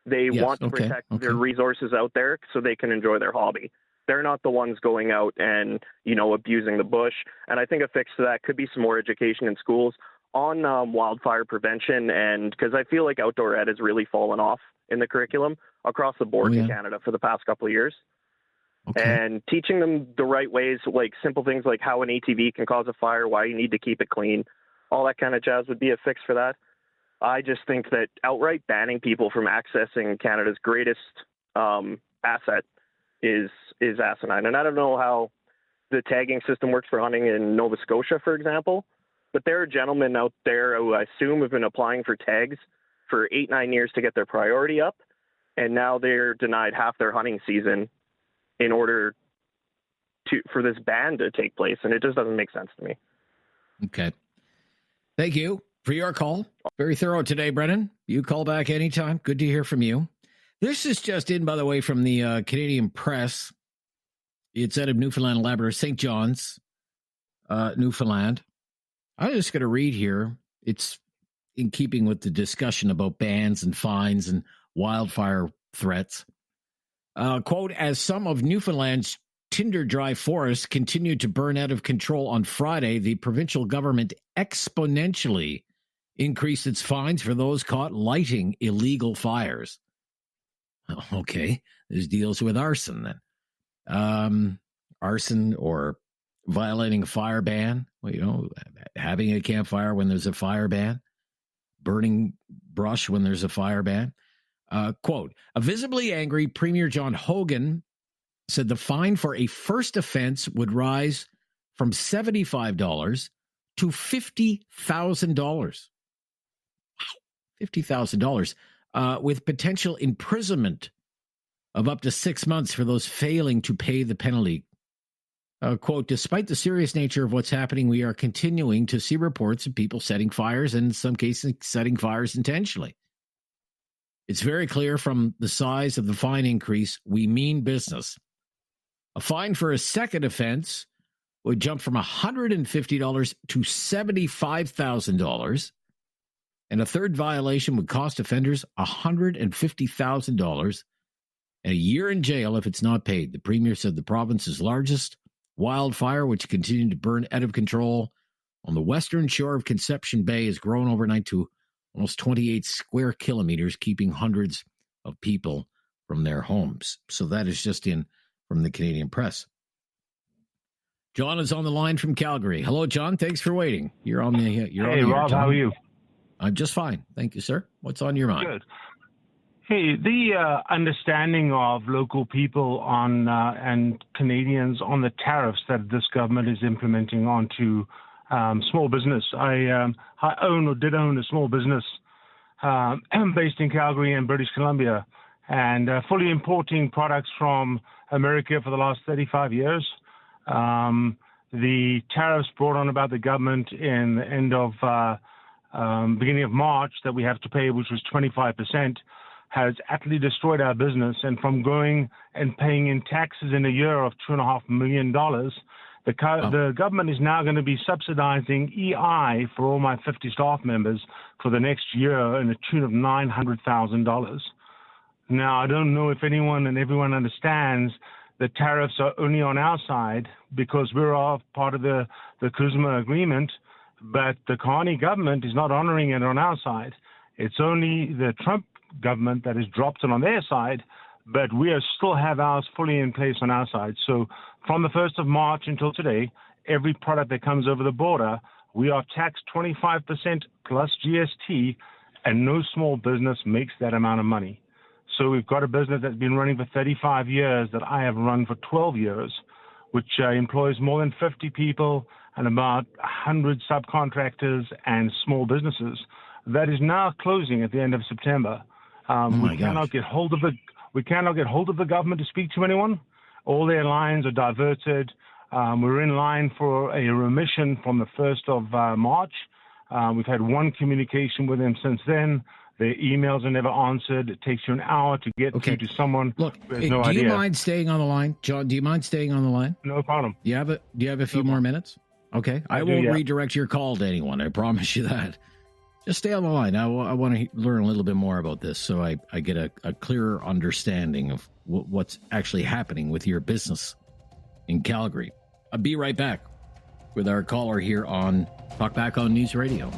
They want to protect their resources out there so they can enjoy their hobby. They're not the ones going out and, abusing the bush. And I think a fix to that could be some more education in schools on wildfire prevention. And because I feel like outdoor ed has really fallen off in the curriculum across the board in Canada for the past couple of years. And teaching them the right ways, like simple things like how an ATV can cause a fire, why you need to keep it clean, all that kind of jazz would be a fix for that. I just think that outright banning people from accessing Canada's greatest asset is asinine. And I don't know how the tagging system works for hunting in Nova Scotia, for example, but there are gentlemen out there who I assume have been applying for tags for 8-9 years to get their priority up, and now they're denied half their hunting season in order for this ban to take place, and it just doesn't make sense to me. Okay. Thank you for your call. Very thorough today, Brennan. You call back anytime. Good to hear from you. This is just in, by the way, from the Canadian Press. It's out of Newfoundland and Labrador, St. John's, Newfoundland. I'm just going to read here. It's in keeping with the discussion about bans and fines and wildfire threats. Quote, as some of Newfoundland's tinder-dry forests continued to burn out of control on Friday, the provincial government exponentially increased its fines for those caught lighting illegal fires. Okay, there's deals with arson then. Arson or violating a fire ban, having a campfire when there's a fire ban, burning brush when there's a fire ban. Quote, a visibly angry Premier John Hogan said the fine for a first offense would rise from $75 to $50,000. $50,000. with potential imprisonment of up to 6 months for those failing to pay the penalty. Quote, despite the serious nature of what's happening, we are continuing to see reports of people setting fires and in some cases setting fires intentionally. It's very clear from the size of the fine increase, we mean business. A fine for a second offense would jump from $150 to $75,000, and a third violation would cost offenders $150,000 and a year in jail if it's not paid. The premier said the province's largest wildfire, which continued to burn out of control on the western shore of Conception Bay, has grown overnight to almost 28 square kilometers, keeping hundreds of people from their homes. So that is just in from the Canadian press. John is on the line from Calgary. Hello, John. Thanks for waiting. You're on the. Hey, Rob. How are you? I'm just fine, thank you, sir. What's on your mind? Good. Hey, the understanding of local people on and Canadians on the tariffs that this government is implementing onto small business. I own or did own a small business based in Calgary and British Columbia, and fully importing products from America for the last 35 years. The tariffs brought on about the government in the end of beginning of March that we have to pay, which was 25%, has utterly destroyed our business. And from going and paying in taxes in a year of $2.5 million, the government is now going to be subsidizing EI for all my 50 staff members for the next year in a tune of $900,000. Now, I don't know if anyone and everyone understands the tariffs are only on our side because we're all part of the CUSMA agreement, but the Carney government is not honoring it on our side. It's only the Trump government that has dropped it on their side, but we still have ours fully in place on our side. So from the 1st of March until today, every product that comes over the border, we are taxed 25% plus GST, and no small business makes that amount of money. So we've got a business that's been running for 35 years that I have run for 12 years, which employs more than 50 people and about 100 subcontractors and small businesses. That is now closing at the end of September. We cannot get hold of the government to speak to anyone. All their lines are diverted. We're in line for a remission from the 1st of March. We've had one communication with them since then. Their emails are never answered. It takes you an hour to get through to someone. Look, who has no idea. Do you mind staying on the line, John? Do you mind staying on the line? No problem. Do you have a few more minutes? Okay, I won't redirect your call to anyone. I promise you that. Just stay on the line. I want to learn a little bit more about this so I get a clearer understanding of what's actually happening with your business in Calgary. I'll be right back with our caller here on Talk Back on News Radio.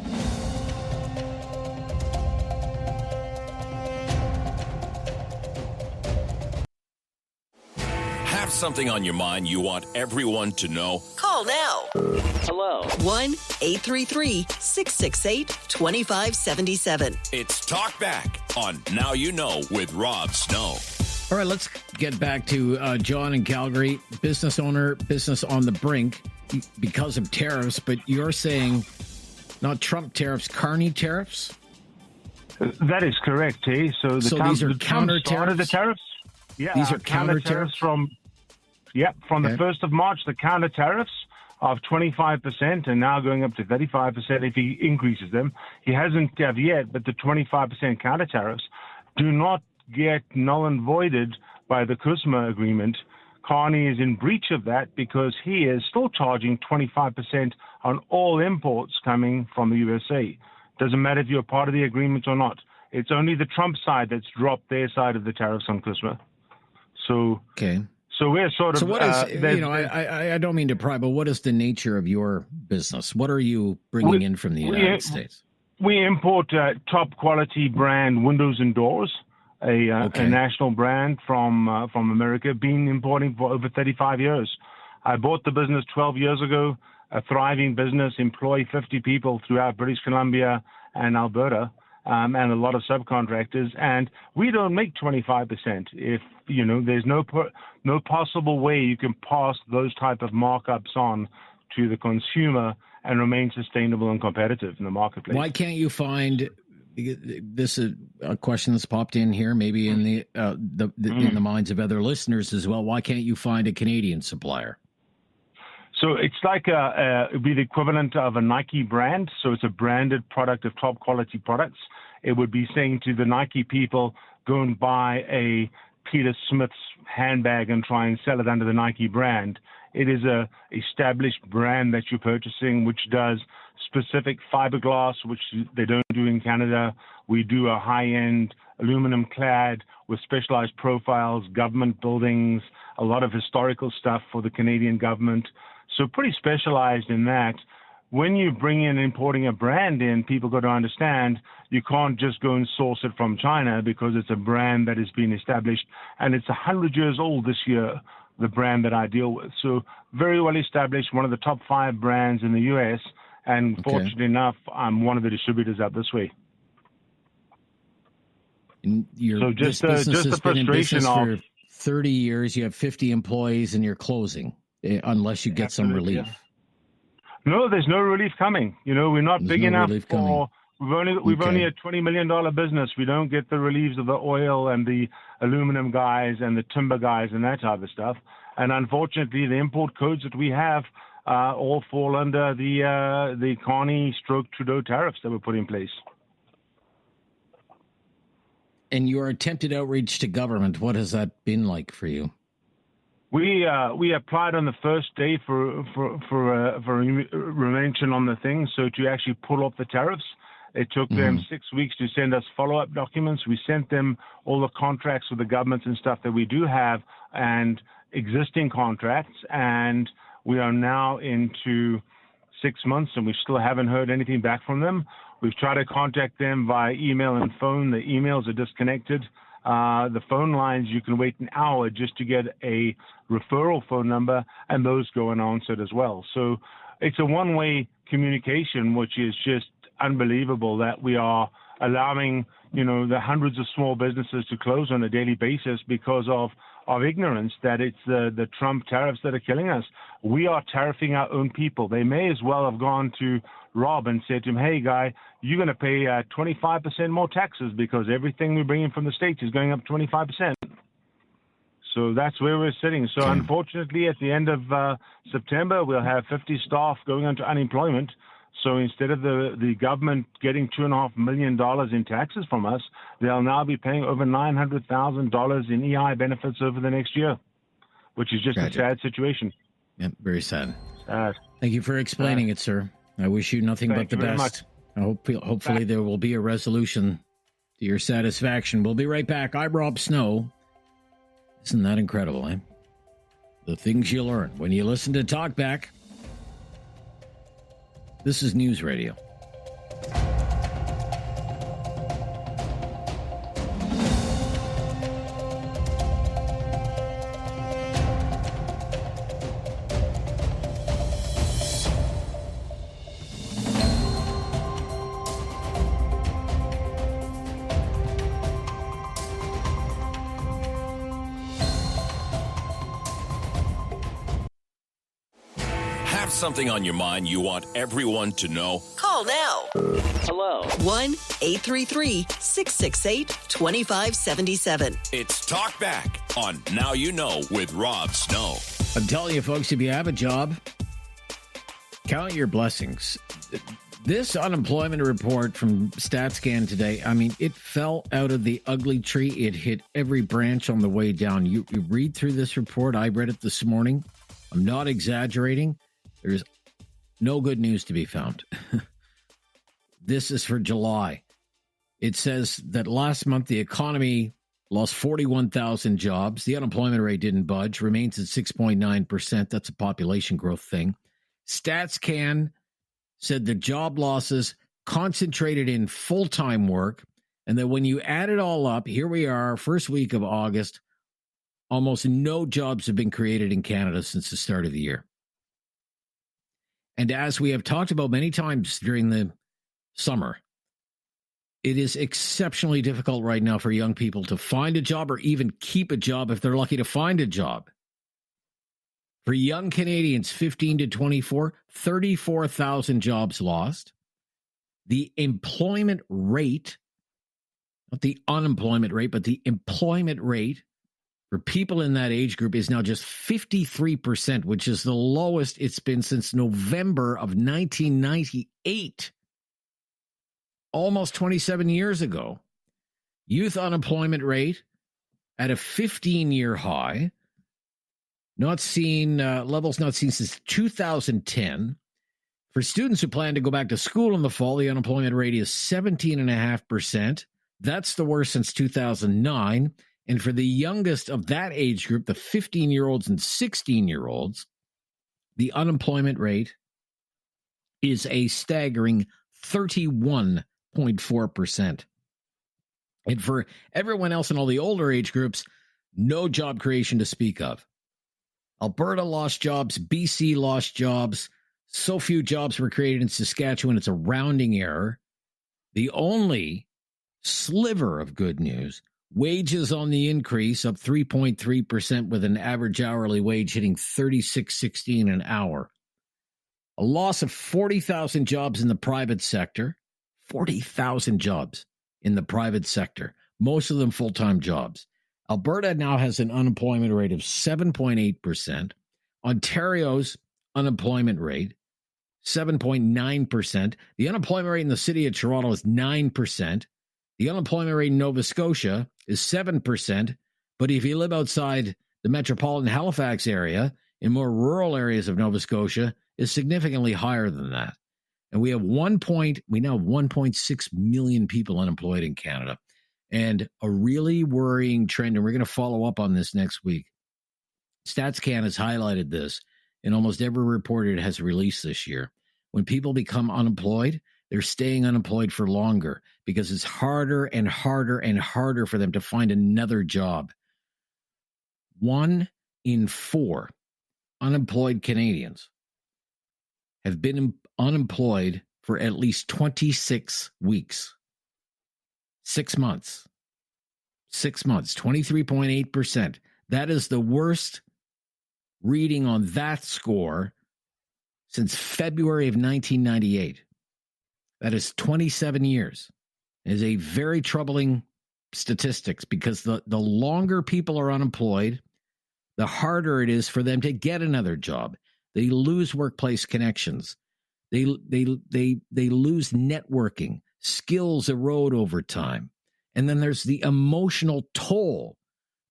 Have something on your mind you want everyone to know? Call now. Hello. 1-833-668-2577. It's Talk Back on Now You Know with Rob Snow. All right, let's get back to John in Calgary, business owner, business on the brink because of tariffs, but you're saying not Trump tariffs, Carney tariffs? That is correct, eh? So these are counter tariffs? The tariffs? Yeah, these are counter tariffs from the 1st of March, the counter tariffs of 25% and now going up to 35% if he increases them. He hasn't yet, but the 25% counter tariffs do not get null and voided by the CUSMA agreement. Carney is in breach of that because he is still charging 25% on all imports coming from the USA. Doesn't matter if you're part of the agreement or not. It's only the Trump side that's dropped their side of the tariffs on CUSMA. So we're sort of. So what is I don't mean to pry, but what is the nature of your business? What are you bringing in from the United States? We import top quality brand windows and doors, a national brand from America, been importing for over 35 years. I bought the business 12 years ago, a thriving business, employ 50 people throughout British Columbia and Alberta. And a lot of subcontractors, and we don't make 25%. If there's no possible way you can pass those type of markups on to the consumer and remain sustainable and competitive in the marketplace. Why can't you find This is a question that's popped in here, maybe in in the minds of other listeners as well. Why can't you find a Canadian supplier? So it's like it'd be the equivalent of a Nike brand. So it's a branded product of top quality products. It would be saying to the Nike people, go and buy a Peter Smith's handbag and try and sell it under the Nike brand. It is a established brand that you're purchasing, which does specific fiberglass, which they don't do in Canada. We do a high-end aluminum clad with specialized profiles, government buildings, a lot of historical stuff for the Canadian government. So pretty specialized in that. When you bring in importing a brand in, people got to understand you can't just go and source it from China because it's a brand that has been established, and it's 100 years old this year, the brand that I deal with. So very well established, one of the top 5 brands in the U.S., and fortunately enough, I'm one of the distributors out this way. And this business has been in business for 30 years. You have 50 employees, and you're closing unless you get some relief. Yeah. No, there's no relief coming. We're not big enough for. We've only a $20 million business. We don't get the reliefs of the oil and the aluminum guys and the timber guys and that type of stuff. And unfortunately, the import codes that we have all fall under the Carney / Trudeau tariffs that were put in place. And your attempted outreach to government, what has that been like for you? We applied on the first day for a remention on the thing, so to actually pull off the tariffs. It took them 6 weeks to send us follow-up documents. We sent them all the contracts with the governments and stuff that we do have and existing contracts, and we are now into 6 months, and we still haven't heard anything back from them. We've tried to contact them via email and phone. The emails are disconnected. The phone lines, you can wait an hour just to get a referral phone number, and those go unanswered as well. So it's a one-way communication, which is just unbelievable that we are allowing, the hundreds of small businesses to close on a daily basis because of ignorance that it's the Trump tariffs that are killing us. We are tariffing our own people. They may as well have gone to Rob and said to him, hey, guy, you're going to pay 25% more taxes because everything we bring in from the States is going up 25%. So that's where we're sitting. So unfortunately, at the end of September, we'll have 50 staff going into unemployment. So instead of the government getting $2.5 million in taxes from us, they'll now be paying over $900,000 in EI benefits over the next year, which is just a sad situation. Yeah, very sad. Thank you for explaining it, sir. I wish you nothing but the best. Hopefully there will be a resolution to your satisfaction. We'll be right back. I'm Rob Snow. Isn't that incredible, eh? The things you learn when you listen to Talkback. This is News Radio. Something on your mind you want everyone to know? Call now. Hello. 1-833-668-2577. It's Talk Back on Now You Know with Rob Snow. I'm telling you, folks, if you have a job, count your blessings. This unemployment report from StatsCan today, it fell out of the ugly tree. It hit every branch on the way down. You read through this report. I read it this morning. I'm not exaggerating. There's no good news to be found. This is for July. It says that last month the economy lost 41,000 jobs. The unemployment rate didn't budge, remains at 6.9%. That's a population growth thing. StatsCan said the job losses concentrated in full-time work, and that when you add it all up, here we are, first week of August, almost no jobs have been created in Canada since the start of the year. And as we have talked about many times during the summer, it is exceptionally difficult right now for young people to find a job or even keep a job if they're lucky to find a job. For young Canadians 15 to 24, 34,000 jobs lost. The employment rate not the unemployment rate, but the employment rate for people in that age group is now just 53%, which is the lowest it's been since November of 1998, almost 27 years ago. Youth unemployment rate at a 15-year high, levels not seen since 2010. For students who plan to go back to school in the fall, the unemployment rate is 17.5%. That's the worst since 2009. And for the youngest of that age group, the 15-year-olds and 16-year-olds, the unemployment rate is a staggering 31.4%. And for everyone else in all the older age groups, no job creation to speak of. Alberta lost jobs, BC lost jobs. So few jobs were created in Saskatchewan, it's a rounding error. The only sliver of good news, wages on the increase, up 3.3% with an average hourly wage hitting $36.16 an hour. A loss of 40,000 jobs in the private sector. 40,000 jobs in the private sector, most of them full-time jobs. Alberta now has an unemployment rate of 7.8%. Ontario's unemployment rate, 7.9%. The unemployment rate in the city of Toronto is 9%. The unemployment rate in Nova Scotia is 7%. But if you live outside the metropolitan Halifax area, in more rural areas of Nova Scotia, is significantly higher than that. And we now have 1.6 million people unemployed in Canada. And a really worrying trend, and we're going to follow up on this next week. StatsCan has highlighted this in almost every report it has released this year. When people become unemployed, they're staying unemployed for longer because it's harder and harder and harder for them to find another job. 1 in 4 unemployed Canadians have been unemployed for at least 26 weeks. 6 months. 6 months, 23.8%. That is the worst reading on that score since February of 1998. That is 27 years. It is a very troubling statistics because the longer people are unemployed, the harder it is for them to get another job. They lose workplace connections. They lose networking. Skills erode over time. And then there's the emotional toll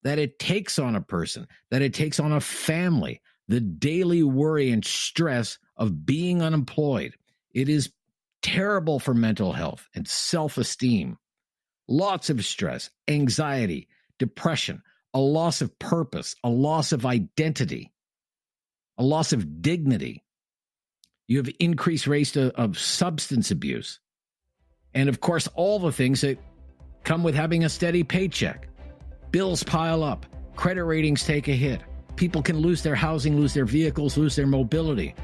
that it takes on a person, that it takes on a family, the daily worry and stress of being unemployed. It is terrible for mental health and self-esteem. Lots of stress, anxiety, depression, a loss of purpose, a loss of identity, a loss of dignity. You have increased rates of substance abuse. And of course, all the things that come with having a steady paycheck. Bills pile up. Credit ratings take a hit. People can lose their housing, lose their vehicles, lose their mobility.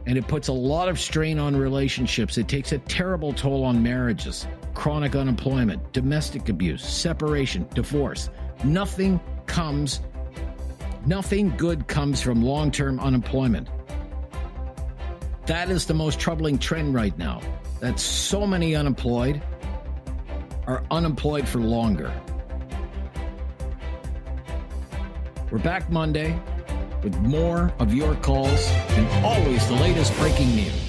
And it puts a lot of strain on relationships. It takes a terrible toll on marriages, chronic unemployment, domestic abuse, separation, divorce. Nothing good comes from long-term unemployment. That is the most troubling trend right now, that so many unemployed are unemployed for longer. We're back Monday with more of your calls and always the latest breaking news.